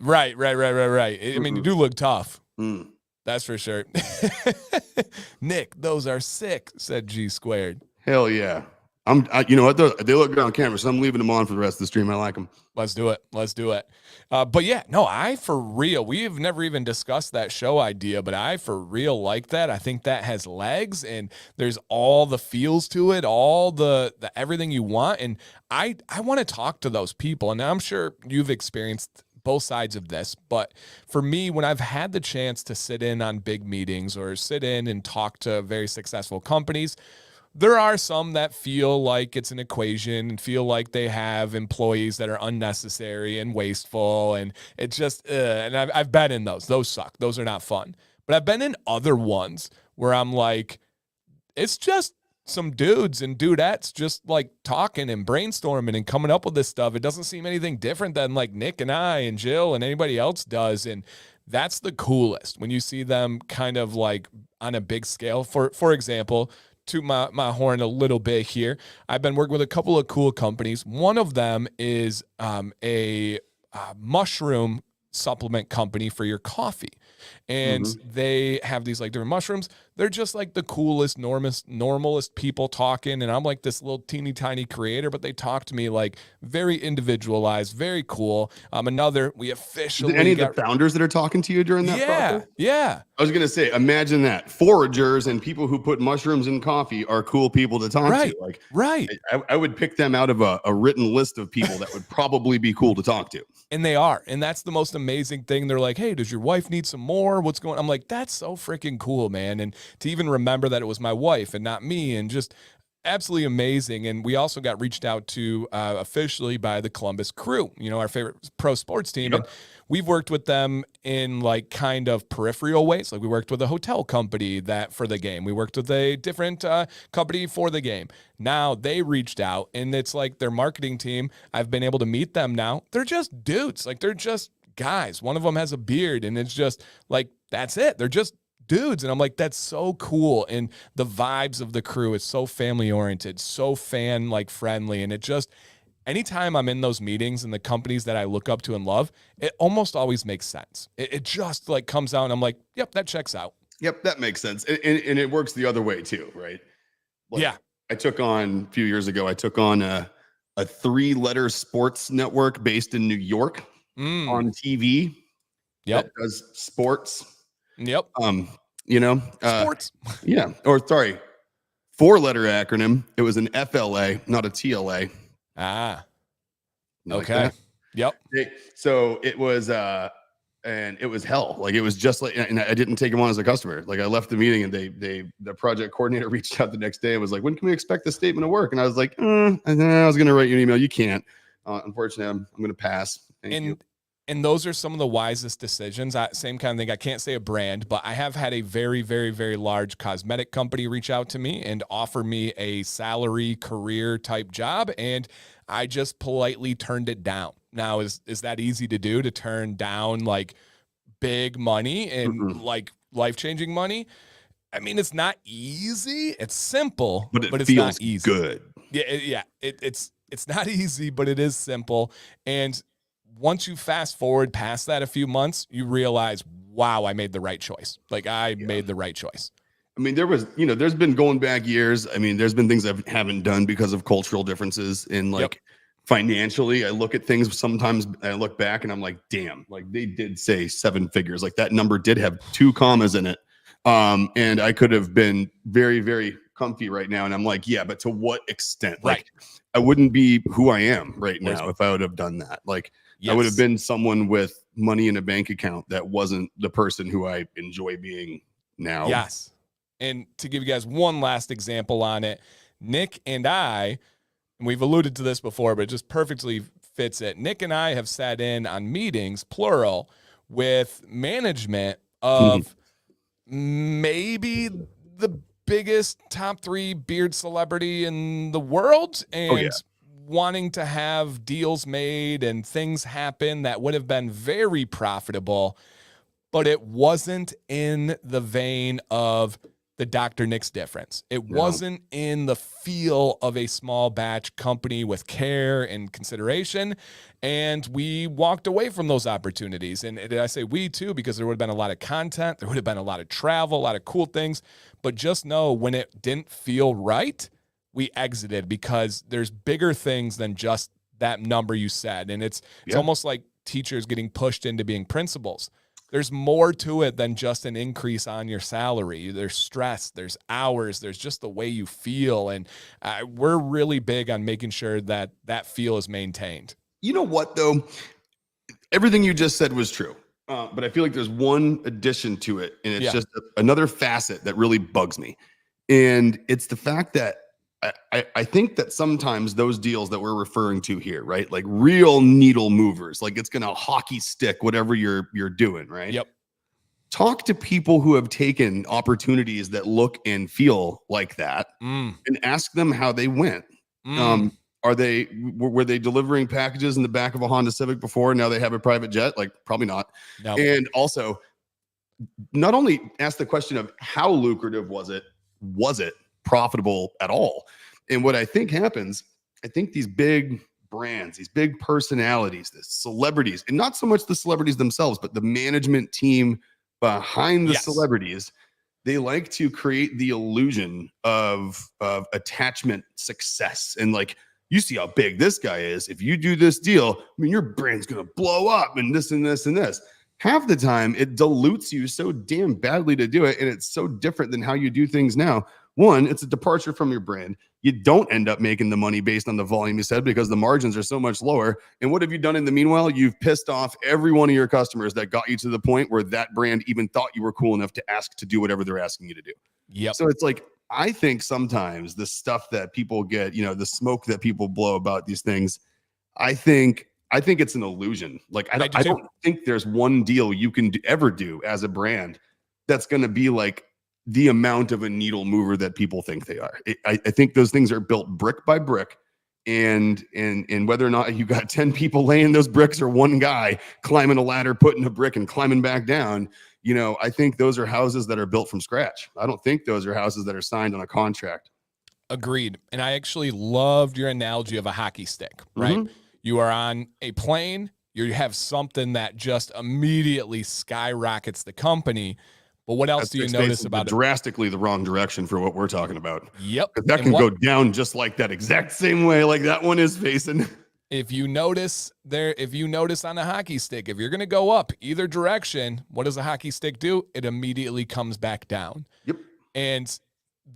Right. I mean, you do look tough. That's for sure. Nick, those are sick, said G Squared. Hell yeah. You know what? They look good on camera, so I'm leaving them on for the rest of the stream. I like them. Let's do it. Let's do it. But yeah, no, I for real, we have never even discussed that show idea, but I for real like that. I think that has legs and there's all the feels to it, all the everything you want. And I want to talk to those people. And I'm sure you've experienced both sides of this, but for me, when I've had the chance to sit in on big meetings or sit in and talk to very successful companies, there are some that feel like it's an equation and feel like they have employees that are unnecessary and wasteful. And it's just, and I've been in those. Those suck. Those are not fun. But I've been in other ones where I'm like, it's just some dudes and dudettes just like talking and brainstorming and coming up with this stuff. It doesn't seem anything different than like Nick and I and Jill and anybody else does. And that's the coolest when you see them kind of like on a big scale. For example, to my horn a little bit here, I've been working with a couple of cool companies. One of them is a mushroom supplement company for your coffee. And they have these like different mushrooms. They're just like the coolest, normalest people talking. And I'm like this little teeny tiny creator, but they talk to me like very individualized, very cool. We officially any of the founders that are talking to you during that process? Yeah. I was going to say, imagine that foragers and people who put mushrooms in coffee are cool people to talk to. Like, I would pick them out of a written list of people that would probably be cool to talk to. And they are. And that's the most amazing thing. They're like, hey, does your wife need some more? What's going on? I'm like, that's so freaking cool, man. And to even remember that it was my wife and not me, and just absolutely amazing. And we also got reached out to officially by the Columbus Crew, our favorite pro sports team. Yep. And we've worked with them in like kind of peripheral ways. Like we worked with a hotel company that for the game. We worked with a different company for the game. Now they reached out and it's like their marketing team. I've been able to meet them now. They're just dudes. Like they're just guys. One of them has a beard and it's just like, that's it. They're just dudes. And I'm like, that's so cool. And the vibes of the crew is so family oriented, so fan like friendly. And it just, anytime I'm in those meetings and the companies that I look up to and love, it almost always makes sense. It just like comes out and I'm like, yep, that checks out. Yep, that makes sense. And it works the other way too, right? Like, yeah. A few years ago, I took on a 3-letter sports network based in New York on TV. Yep. That does sports. Yep. Sports. Yeah. Or sorry, 4-letter acronym. It was an FLA, not a TLA. Ah. Okay. Like yep. So it was, and it was hell. Like it was just like, and I didn't take him on as a customer. Like I left the meeting and the project coordinator reached out the next day and was like, when can we expect the statement of work? And I was like, I was going to write you an email. You can't. Unfortunately, I'm going to pass. Thank you. And those are some of the wisest decisions. Same kind of thing. I can't say a brand, but I have had a very, very, very large cosmetic company reach out to me and offer me a salary career type job. And I just politely turned it down. Now, is that easy to do, to turn down like big money and like life-changing money? I mean, it's not easy. It's simple, but it's feels not easy. Good. Yeah. It's not easy, but it is simple. And once you fast forward past that a few months, you realize, wow, I made the right choice. Like I made the right choice. I mean, there's been going back years. I mean, there's been things I haven't done because of cultural differences in like financially. I look at things sometimes, I look back and I'm like, damn, like they did say 7 figures. Like that number did have 2 commas in it. And I could have been very, very comfy right now. And I'm like, yeah, but to what extent? Like I wouldn't be who I am right now if I would have done that. Like I would have been someone with money in a bank account that wasn't the person who I enjoy being now. Yes. And to give you guys one last example on it, Nick and I, and we've alluded to this before, but it just perfectly fits it. Nick and I have sat in on meetings, plural, with management of maybe the biggest top 3 beard celebrity in the world. And wanting to have deals made and things happen that would have been very profitable, but it wasn't in the vein of the Dr. Nick's difference. It wasn't in the feel of a small batch company with care and consideration. And we walked away from those opportunities. And I say we too, because there would have been a lot of content. There would have been a lot of travel, a lot of cool things. But just know when it didn't feel right, we exited, because there's bigger things than just that number you said. And it's almost like teachers getting pushed into being principals. There's more to it than just an increase on your salary. There's stress, there's hours, there's just the way you feel. And we're really big on making sure that that feel is maintained. You know what, though? Everything you just said was true. But I feel like there's one addition to it, and it's just another facet that really bugs me. And it's the fact that I think that sometimes those deals that we're referring to here, right? Like real needle movers, like it's going to hockey stick whatever you're doing, right? Yep. Talk to people who have taken opportunities that look and feel like that, and ask them how they went. Were they delivering packages in the back of a Honda Civic before? Now they have a private jet? Like, probably not. No. And also, not only ask the question of how lucrative was it profitable at all? And what I think happens, I think these big brands, these big personalities, the celebrities, and not so much the celebrities themselves, but the management team behind the celebrities, they like to create the illusion of attachment success. And like, you see how big this guy is. If you do this deal, I mean, your brand's going to blow up and this and this and this. Half the time, it dilutes you so damn badly to do it. And it's so different than how you do things now. One, it's a departure from your brand. You don't end up making the money based on the volume you said, because the margins are so much lower. And what have you done in the meanwhile? You've pissed off every one of your customers that got you to the point where that brand even thought you were cool enough to ask to do whatever they're asking you to do. Yep. So it's like, I think sometimes the stuff that people get, the smoke that people blow about these things, I think it's an illusion. Like, I don't think there's one deal you can ever do as a brand that's going to be like the amount of a needle mover that people think they are. I think those things are built brick by brick, and whether or not you got 10 people laying those bricks or one guy climbing a ladder, putting a brick and climbing back down, I think those are houses that are built from scratch. I don't think those are houses that are signed on a contract. Agreed. And I actually loved your analogy of a hockey stick, right? You are on a plane, you have something that just immediately skyrockets the company. But what else do you notice about it? Drastically the wrong direction for what we're talking about. Yep. Because that can go down just like that exact same way like that one is facing. If you notice on a hockey stick, if you're going to go up either direction, what does a hockey stick do? It immediately comes back down. Yep. And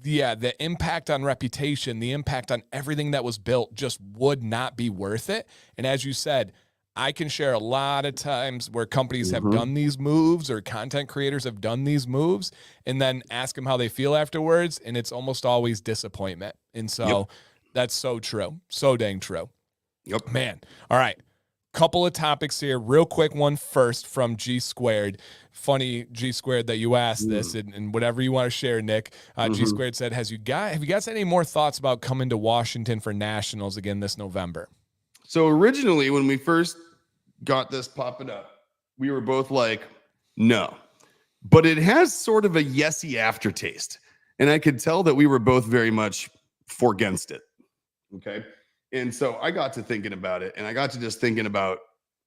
the impact on reputation, the impact on everything that was built just would not be worth it. And as you said, I can share a lot of times where companies have done these moves, or content creators have done these moves, and then ask them how they feel afterwards, and it's almost always disappointment. And so that's so true. So dang true. Yep. Man. All right. Couple of topics here. Real quick one first from G Squared. Funny G Squared that you asked this, and whatever you want to share, Nick. G Squared said, have you guys any more thoughts about coming to Washington for nationals again this November? So originally, when we first got this popping up, we were both like, no. But it has sort of a yesy aftertaste. And I could tell that we were both very much for against it. Okay. And so I got to thinking about it, and I got to just thinking about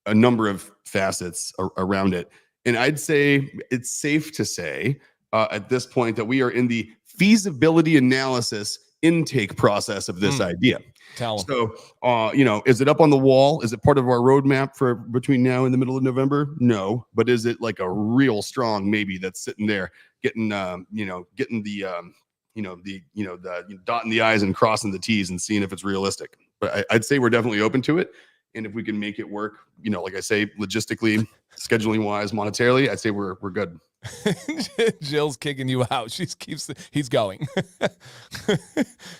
a number of facets around it. And I'd say it's safe to say at this point that we are in the feasibility analysis intake process of this idea. Tell them. So, is it up on the wall? Is it part of our roadmap for between now and the middle of November? No, but is it like a real strong maybe that's sitting there getting dotting the I's and crossing the T's and seeing if it's realistic? But I'd say we're definitely open to it. And if we can make it work, like I say, logistically, scheduling wise, monetarily, I'd say we're good. Jill's kicking you out. He's going.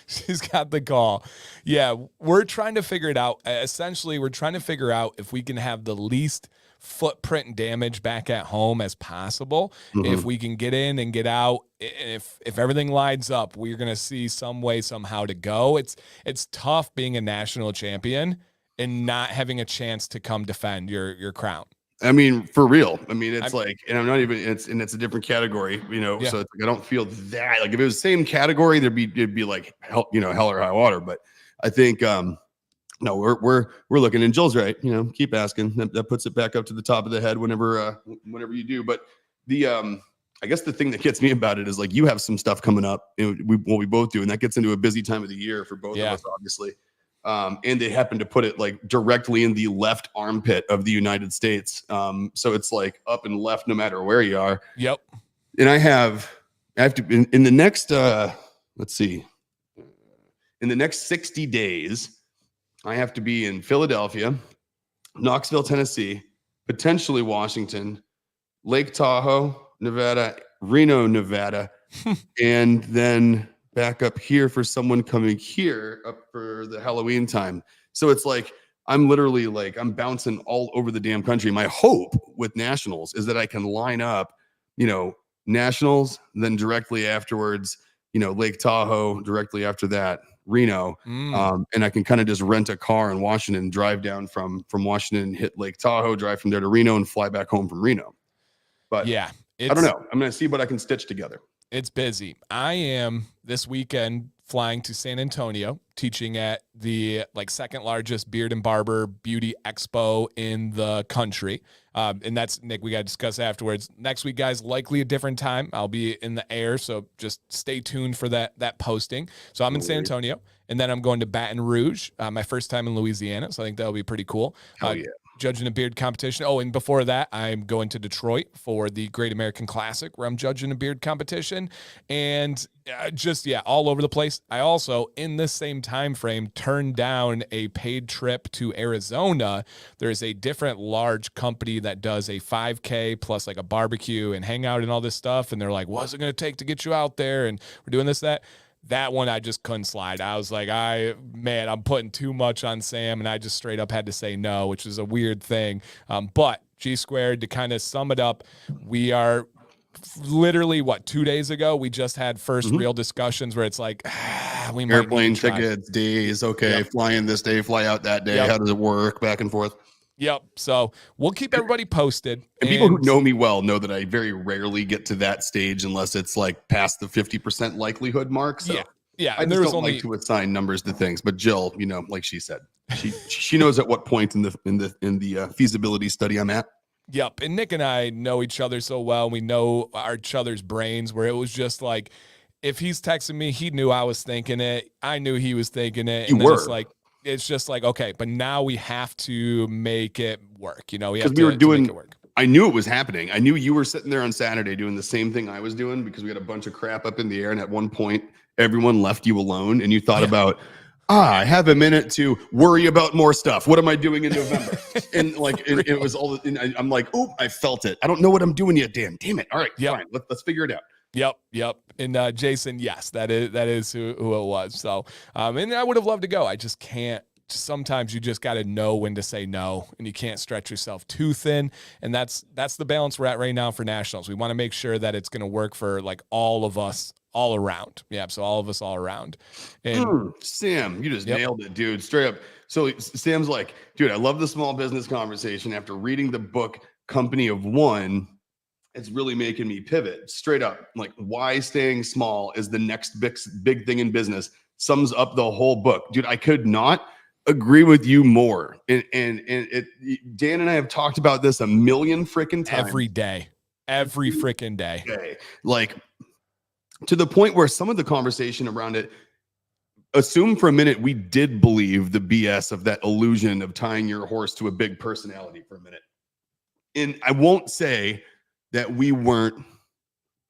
She's got the call. Yeah, we're trying to figure it out. Essentially, we're trying to figure out if we can have the least footprint damage back at home as possible. If we can get in and get out, if everything lines up, we're going to see some way somehow to go. It's tough being a national champion and not having a chance to come defend your crown. I mean, for real. I mean, it's and I'm not even, it's a different category, so it's like, I don't feel that, like if it was the same category, it'd be like hell or high water. But I think, no, we're looking, and Jill's right. Keep asking. That puts it back up to the top of the head whenever you do. But I guess the thing that gets me about it is like you have some stuff coming up, and we both do, and that gets into a busy time of the year for both of us, obviously. And they happen to put it like directly in the left armpit of the United States, so it's like up and left no matter where you are. Yep. And I have to in the next let's see, in the next 60 days, I have to be in Philadelphia, Knoxville, Tennessee, potentially Washington, Lake Tahoe, Nevada, Reno, Nevada, and then back up here for someone coming here up for the Halloween time. So it's like I'm literally like I'm bouncing all over the damn country. My hope with nationals is that I can line up, nationals, then directly afterwards, Lake Tahoe, directly after that, Reno. And I can kind of just rent a car in Washington, drive down from Washington, hit Lake Tahoe, drive from there to Reno, and fly back home from Reno. But yeah, I don't know. I'm going to see what I can stitch together. It's busy. I am this weekend flying to San Antonio, teaching at the second largest beard and barber beauty expo in the country. And that's, Nick, we got to discuss afterwards. Next week, guys, likely a different time. I'll be in the air, so just stay tuned for that posting. So I'm in San Antonio, and then I'm going to Baton Rouge, my first time in Louisiana, so I think that'll be pretty cool. Hell yeah. Judging a beard competition. Oh, and before that, I'm going to Detroit for the Great American Classic, where I'm judging a beard competition, and all over the place. I also, in this same time frame, turned down a paid trip to Arizona. There's a different large company that does a 5K plus like a barbecue and hangout and all this stuff, and they're like, "What's it going to take to get you out there?" And we're doing this, that. That one I just couldn't slide. I was like, I'm putting too much on Sam, and I just straight up had to say no, which is a weird thing. But G Squared, to kind of sum it up, we are literally 2 days ago, we just had first real discussions where it's like, we might airplane tickets, days, okay, fly in this day, fly out that day. How does it work? Back and forth. Yep. So we'll keep everybody posted. And people who know me well know that I very rarely get to that stage unless it's like past the 50% likelihood mark. So yeah. I just don't like to assign numbers to things. But Jill, like she said, she knows at what point in the feasibility study I'm at. Yep. And Nick and I know each other so well. We know each other's brains, where it was just like, if he's texting me, he knew I was thinking it. I knew he was thinking it. And it's just like, okay, but now we have to make it work. We have to make it work. I knew it was happening. I knew you were sitting there on Saturday doing the same thing I was doing, because we had a bunch of crap up in the air. And at one point, everyone left you alone, and you thought about, I have a minute to worry about more stuff. What am I doing in November? And it was all, and I'm like, oh, I felt it. I don't know what I'm doing yet, Dan. Damn it. All right, fine. Let's figure it out. Yep. And Jason, yes, that is who it was. So, and I would have loved to go. I just can't. Sometimes you just got to know when to say no, and you can't stretch yourself too thin. And that's the balance we're at right now for nationals. We want to make sure that it's going to work for all of us all around. Yeah. So all of us all around. And Sam, you just nailed it, dude. Straight up. So Sam's like, dude, I love the small business conversation. After reading the book Company of One, it's really making me pivot. Straight up, like, why staying small is the next big thing in business. Sums up the whole book, dude. I could not agree with you more. And Dan and I have talked about this a million freaking times. Every freaking day. Okay. Like, to the point where some of the conversation around it, assume for a minute we did believe the BS of that illusion of tying your horse to a big personality for a minute. And I won't say that we weren't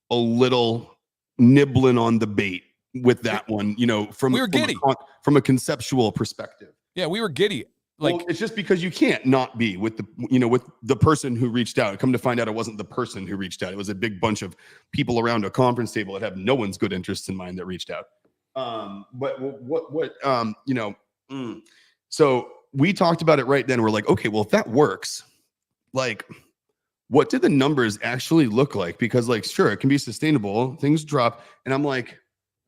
a little nibbling on the bait with that one, from a conceptual perspective. Yeah, we were giddy. It's just because you can't not be with the person who reached out. Come to find out, it wasn't the person who reached out. It was a big bunch of people around a conference table that have no one's good interests in mind that reached out. So we talked about it right then. We're like, okay, well, if that works, what do the numbers actually look like? Because sure, it can be sustainable. Things drop. And I'm like,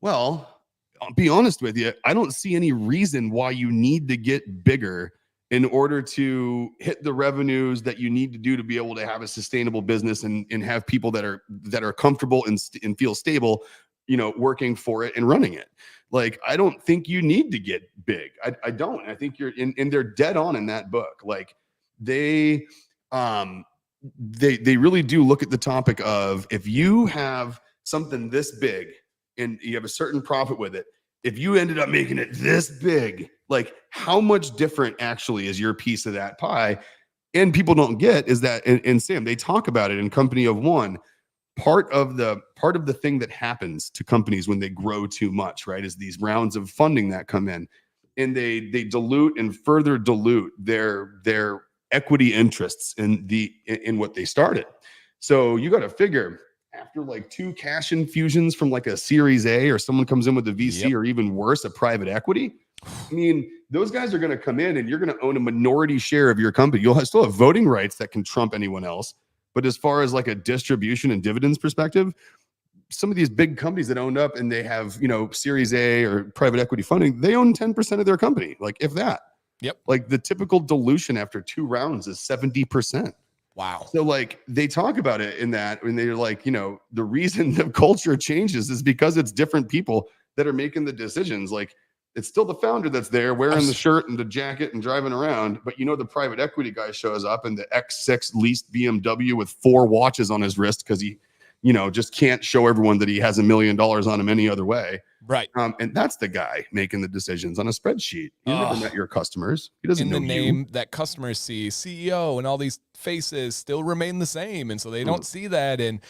well, I'll be honest with you. I don't see any reason why you need to get bigger in order to hit the revenues that you need to do to be able to have a sustainable business and have people that are comfortable and feel stable, working for it and running it. I don't think you need to get big. I don't. I think you're and they're dead on in that book. they really do look at the topic of, if you have something this big and you have a certain profit with it, if you ended up making it this big, like how much different actually is your piece of that pie? And people don't get is that, and Sam, they talk about it in Company of One. Part of the thing that happens to companies when they grow too much, right, is these rounds of funding that come in, and they dilute and further dilute their equity interests in what they started. So you got to figure, after like 2 cash infusions from like a Series A, or someone comes in with a VC, Yep. or even worse, a private equity. I mean, those guys are going to come in and you're going to own a minority share of your company. You'll still have voting rights that can trump anyone else. But as far as like a distribution and dividends perspective, some of these big companies that owned up and they have, Series A or private equity funding, they own 10% of their company, like if that. Yep. Like the typical dilution after 2 rounds is 70%. Wow. So like they talk about it in that, and they're like, the reason the culture changes is because it's different people that are making the decisions. Like it's still the founder that's there wearing the shirt and the jacket and driving around, but the private equity guy shows up in the X6 leased BMW with 4 watches on his wrist because he, just can't show everyone that he has $1 million on him any other way. Right. And that's the guy making the decisions on a spreadsheet. You never met your customers. He doesn't know in the name you. that customers see, CEO and all these faces still remain the same. And so they don't see that. And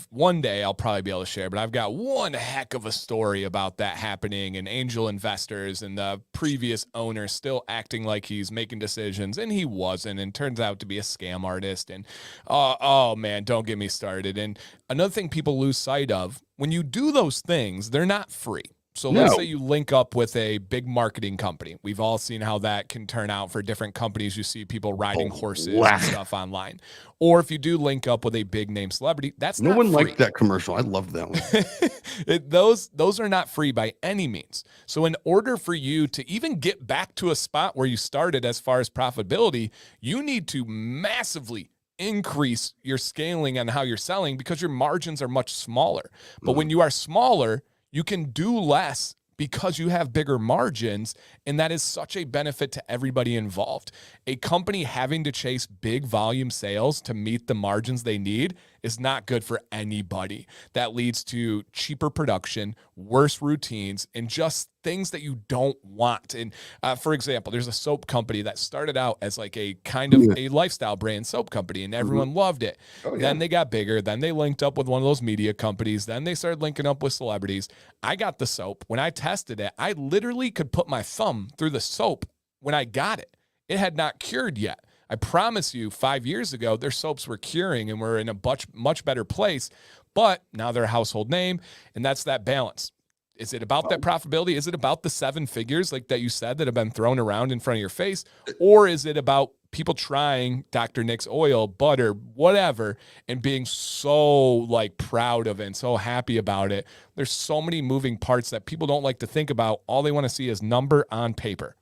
one day I'll probably be able to share, but I've got one heck of a story about that happening, and angel investors and the previous owner still acting like he's making decisions, and he wasn't, and turns out to be a scam artist. And oh man, don't get me started. And another thing people lose sight of, when you do those things, they're not free. So let's say you link up with a big marketing company. We've all seen how that can turn out for different companies. You see people riding horses and stuff online. Or if you do link up with a big name celebrity, that's no not one free. liked that commercial. I loved that one. Those are not free by any means. So in order for you to even get back to a spot where you started as far as profitability, you need to massively increase your scaling and how you're selling, because your margins are much smaller. But when you are smaller, you can do less because you have bigger margins, and that is such a benefit to everybody involved. A company having to chase big volume sales to meet the margins they need is not good for anybody. That leads to cheaper production, worse routines, and just things that you don't want. And for example, there's a soap company that started out as like a kind of a lifestyle brand soap company, and everyone loved it. Then they got bigger. Then they linked up with one of those media companies. Then they started linking up with celebrities. I got the soap. When I tested it, I literally could put my thumb through the soap when I got it. It had not cured yet. I promise you, 5 years ago, their soaps were curing and were in a much better place, but now they're a household name, and that's that balance. Is it about that profitability? Is it about the 7 figures, like that you said, that have been thrown around in front of your face? Or is it about people trying Dr. Nick's oil, butter, whatever, and being so like proud of it and so happy about it? There's so many moving parts that people don't like to think about. All they want to see is number on paper.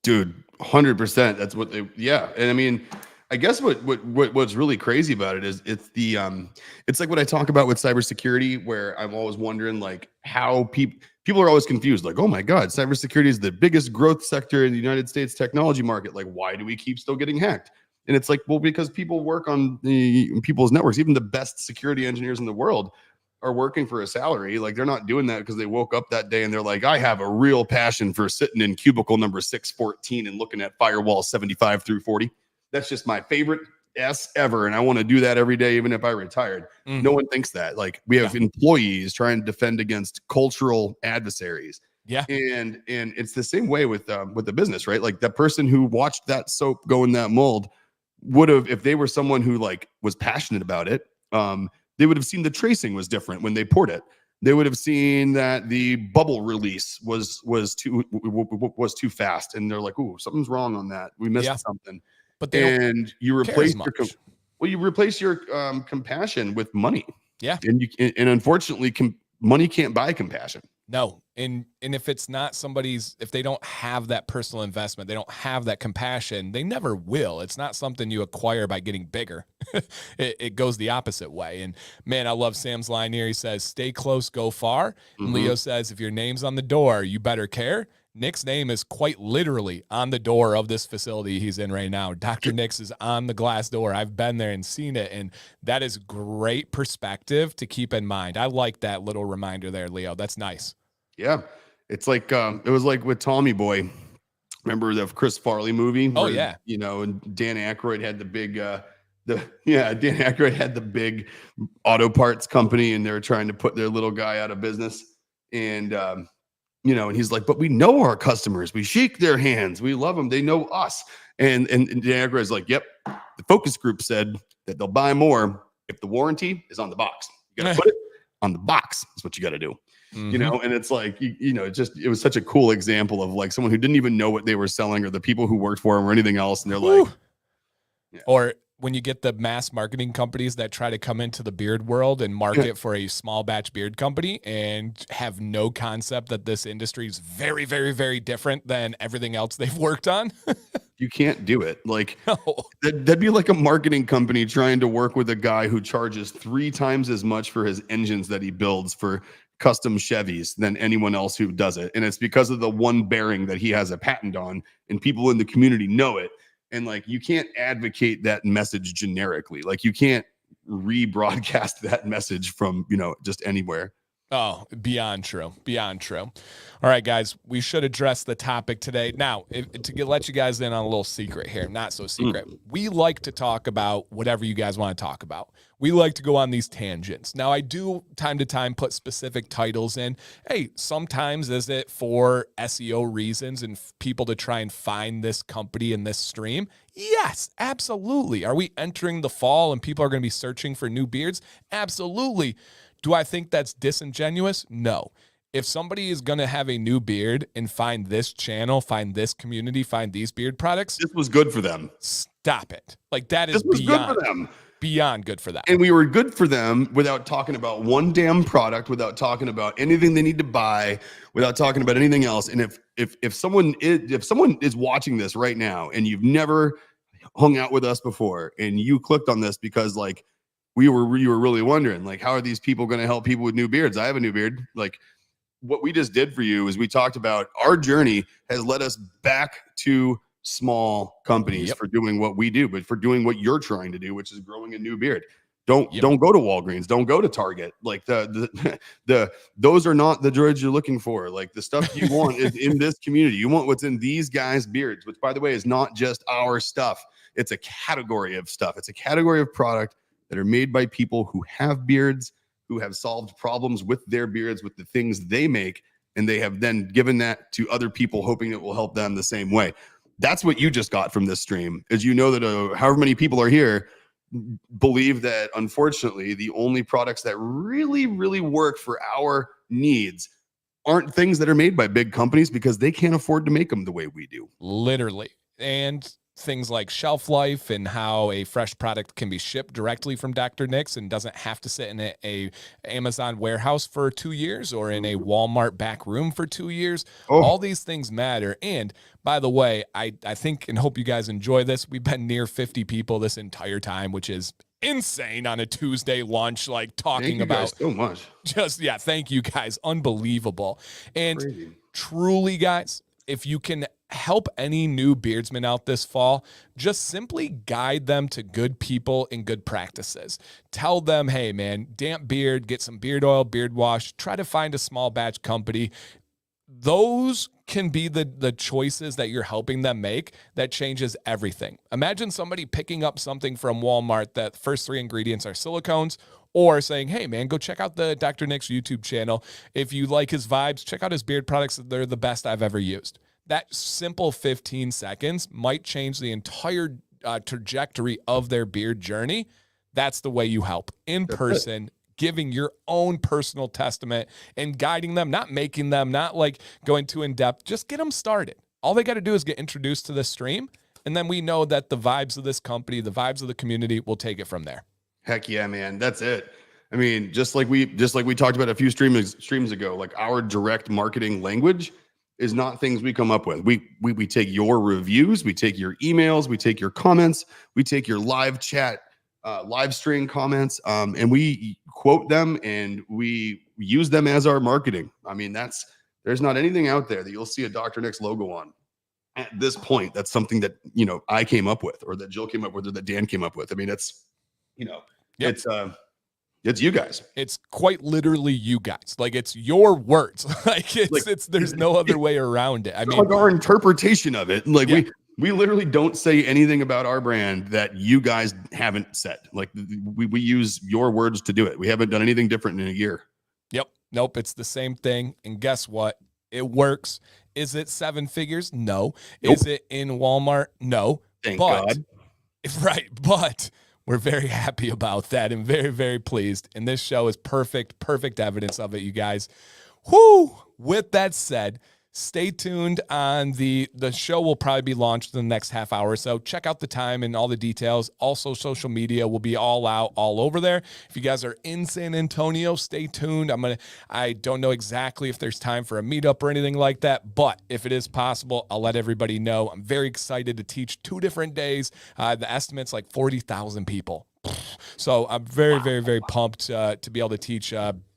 Dude, 100%. That's what they, yeah. And I mean, I guess what's really crazy about it is it's like what I talk about with cybersecurity, where I'm always wondering like how people are always confused. Like, oh my God, cybersecurity is the biggest growth sector in the United States technology market. Like, why do we keep still getting hacked? And it's like, well, because people work on people's networks. Even the best security engineers in the world are working for a salary. Like, they're not doing that because they woke up that day and they're like, I have a real passion for sitting in cubicle number 614 and looking at firewall 75 through 40. That's just my favorite S ever. And I want to do that every day, even if I retired. No one thinks that. Like, we have employees trying to defend against cultural adversaries. Yeah. And it's the same way with the business, right? Like, the person who watched that soap go in that mold would have, if they were someone who like was passionate about it, they would have seen the tracing was different when they poured it. They would have seen that the bubble release was too fast, and they're like, "Ooh, something's wrong on that. We missed something." But you replace your compassion with money. Yeah, and unfortunately, money can't buy compassion. No. And if it's not if they don't have that personal investment, they don't have that compassion, they never will. It's not something you acquire by getting bigger. It goes the opposite way. And man, I love Sam's line here. He says, stay close, go far. And Leo says, if your name's on the door, you better care. Nick's name is quite literally on the door of this facility he's in right now. Dr. Nick's is on the glass door. I've been there and seen it, and that is great perspective to keep in mind. I like that little reminder there, Leo. That's nice. Yeah. It's like, it was like with Tommy Boy. Remember the Chris Farley movie? Oh, where, yeah. You know, and Dan Aykroyd had the big, Dan Aykroyd had the big auto parts company, and they were trying to put their little guy out of business. And, you know, and he's like, but we know our customers. We shake their hands. We love them. They know us. And Dan Aykroyd's like, yep, the focus group said that they'll buy more if the warranty is on the box. You got to put it on the box. That's what you got to do. You know, and it's like, you know, it was such a cool example of like someone who didn't even know what they were selling or the people who worked for them or anything else. And they're like, Or when you get the mass marketing companies that try to come into the beard world and market for a small batch beard company and have no concept that this industry is very, very, very different than everything else they've worked on. you can't do it. Like No. that'd be like a marketing company trying to work with a guy who charges 3 times as much for his engines that he builds for custom Chevys than anyone else who does it. And it's because of the one bearing that he has a patent on, and people in the community know it. And like, you can't advocate that message generically. Like you can't rebroadcast that message from, you know, just anywhere. Oh, beyond true. Beyond true. All right, guys, we should address the topic today. Now, let you guys in on a little secret here, not so secret. We like to talk about whatever you guys want to talk about. We like to go on these tangents. Now, I do time to time put specific titles in. Hey, sometimes is it for SEO reasons and people to try and find this company in this stream? Yes, absolutely. Are we entering the fall and people are going to be searching for new beards? Absolutely. Do I think that's disingenuous? No. If somebody is going to have a new beard and find this channel, find this community, find these beard products, this was good for them. Stop it. Like that is good for them. Beyond good for them. And we were good for them without talking about one damn product, without talking about anything they need to buy, without talking about anything else. And if someone is watching this right now and you've never hung out with us before and you clicked on this because like you were really wondering like, how are these people going to help people with new beards? I have a new beard. Like what we just did for you is we talked about our journey has led us back to small companies for doing what we do, but for doing what you're trying to do, which is growing a new beard. Don't go to Walgreens. Don't go to Target. Like those are not the droids you're looking for. Like the stuff you want is in this community. You want what's in these guys' beards, which by the way is not just our stuff. It's a category of stuff. It's a category of product that are made by people who have beards, who have solved problems with their beards, with the things they make, and they have then given that to other people, hoping it will help them the same way. That's what you just got from this stream, is you know that however many people are here believe that, unfortunately, the only products that really, really work for our needs aren't things that are made by big companies because they can't afford to make them the way we do. Literally. And things like shelf life and how a fresh product can be shipped directly from Dr. Nick's and doesn't have to sit in a Amazon warehouse for 2 years or in a Walmart back room for 2 years. All these things matter. And by the way, I think and hope you guys enjoy this. We've been near 50 people this entire time, which is insane on a Tuesday lunch, like talking about so much. Thank you guys. Unbelievable. And Crazy. Truly, guys, if you can help any new beardsman out this fall, just simply guide them to good people and good practices. Tell them, hey man, damp beard, get some beard oil, beard wash, try to find a small batch company. Those can be the choices that you're helping them make that changes everything. Imagine somebody picking up something from Walmart that first 3 ingredients are silicones, or saying, hey man, go check out the Dr. Nick's YouTube channel. If you like his vibes, check out his beard products. They're the best I've ever used. That simple 15 seconds might change the entire trajectory of their beard journey. That's the way you help in person, giving your own personal testament and guiding them, not making them, not like going too in depth. Just get them started. All they got to do is get introduced to the stream. And then we know that the vibes of this company, the vibes of the community will take it from there. Heck yeah, man. That's it. I mean, just like we talked about a few streams ago, like our direct marketing language is not things we come up with. We take your reviews, we take your emails, we take your comments, we take your live chat, live stream comments, and we quote them and we use them as our marketing. I mean, that's There's not anything out there that you'll see a Dr. Nick's logo on at this point. That's something that, you know, I came up with, or that Jill came up with, or that Dan came up with. I mean, it's, you know, Yep. it's you guys. It's quite literally you guys. Like, it's your words. There's no other way around it. I mean, like our interpretation of it. Like, yeah. we literally don't say anything about our brand that you guys haven't said. Like, we use your words to do it. We haven't done anything different in a year. Yep. Nope. It's the same thing. And guess what? It works. Is it 7 figures? No. Nope. Is it in Walmart? No. Thank God. Right. But we're very happy about that and very, very pleased. And this show is perfect evidence of it, you guys. Whoo! With that said, stay tuned on the show will probably be launched in the next half hour or so. Check out the time and all the details. Also, social media will be all out all over there. If you guys are in San Antonio, stay tuned. I don't know exactly if there's time for a meetup or anything like that, but if it is possible, I'll let everybody know. I'm very excited to teach 2 different days. The estimate's like 40,000 people. So I'm very, very, very pumped to be able to teach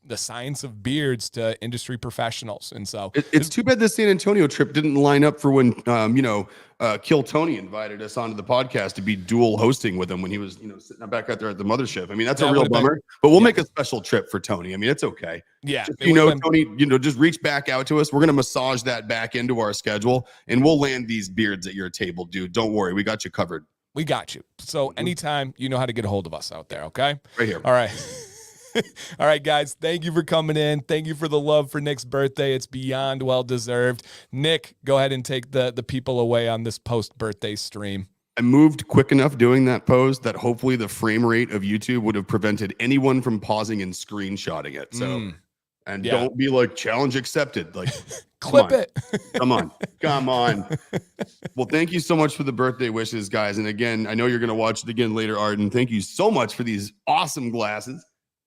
the science of beards to industry professionals. And so it's too bad the San Antonio trip didn't line up for when, Kill Tony invited us onto the podcast to be dual hosting with him when he was, sitting back out there at the mothership. I mean, that's a real bummer, but we'll make a special trip for Tony. I mean, it's okay. Yeah. Just, Tony, just reach back out to us. We're going to massage that back into our schedule and we'll land these beards at your table, dude. Don't worry. We got you covered. We got you. So anytime, you know how to get a hold of us out there. Okay. Right here. All right. All right, guys, thank you for coming in. Thank you for the love for Nick's birthday. It's beyond well-deserved. Nick, go ahead and take the people away on this post-birthday stream. I moved quick enough doing that pose that hopefully the frame rate of YouTube would have prevented anyone from pausing and screenshotting it. So, don't be like, challenge accepted. Like, clip it. Come on. Well, thank you so much for the birthday wishes, guys. And again, I know you're going to watch it again later, Arden. Thank you so much for these awesome glasses.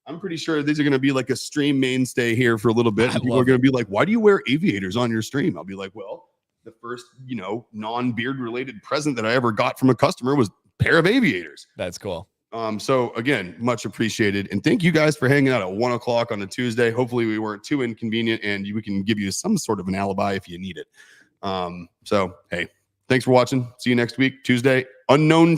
I'm pretty sure these are going to be like a stream mainstay here for a little bit. And people are going to be like, why do you wear aviators on your stream? I'll be like, well, the first, non-beard related present that I ever got from a customer was a pair of aviators. That's cool. So again, much appreciated. And thank you guys for hanging out at 1 o'clock on a Tuesday. Hopefully we weren't too inconvenient and we can give you some sort of an alibi if you need it. So, hey, thanks for watching. See you next week, Tuesday. Unknown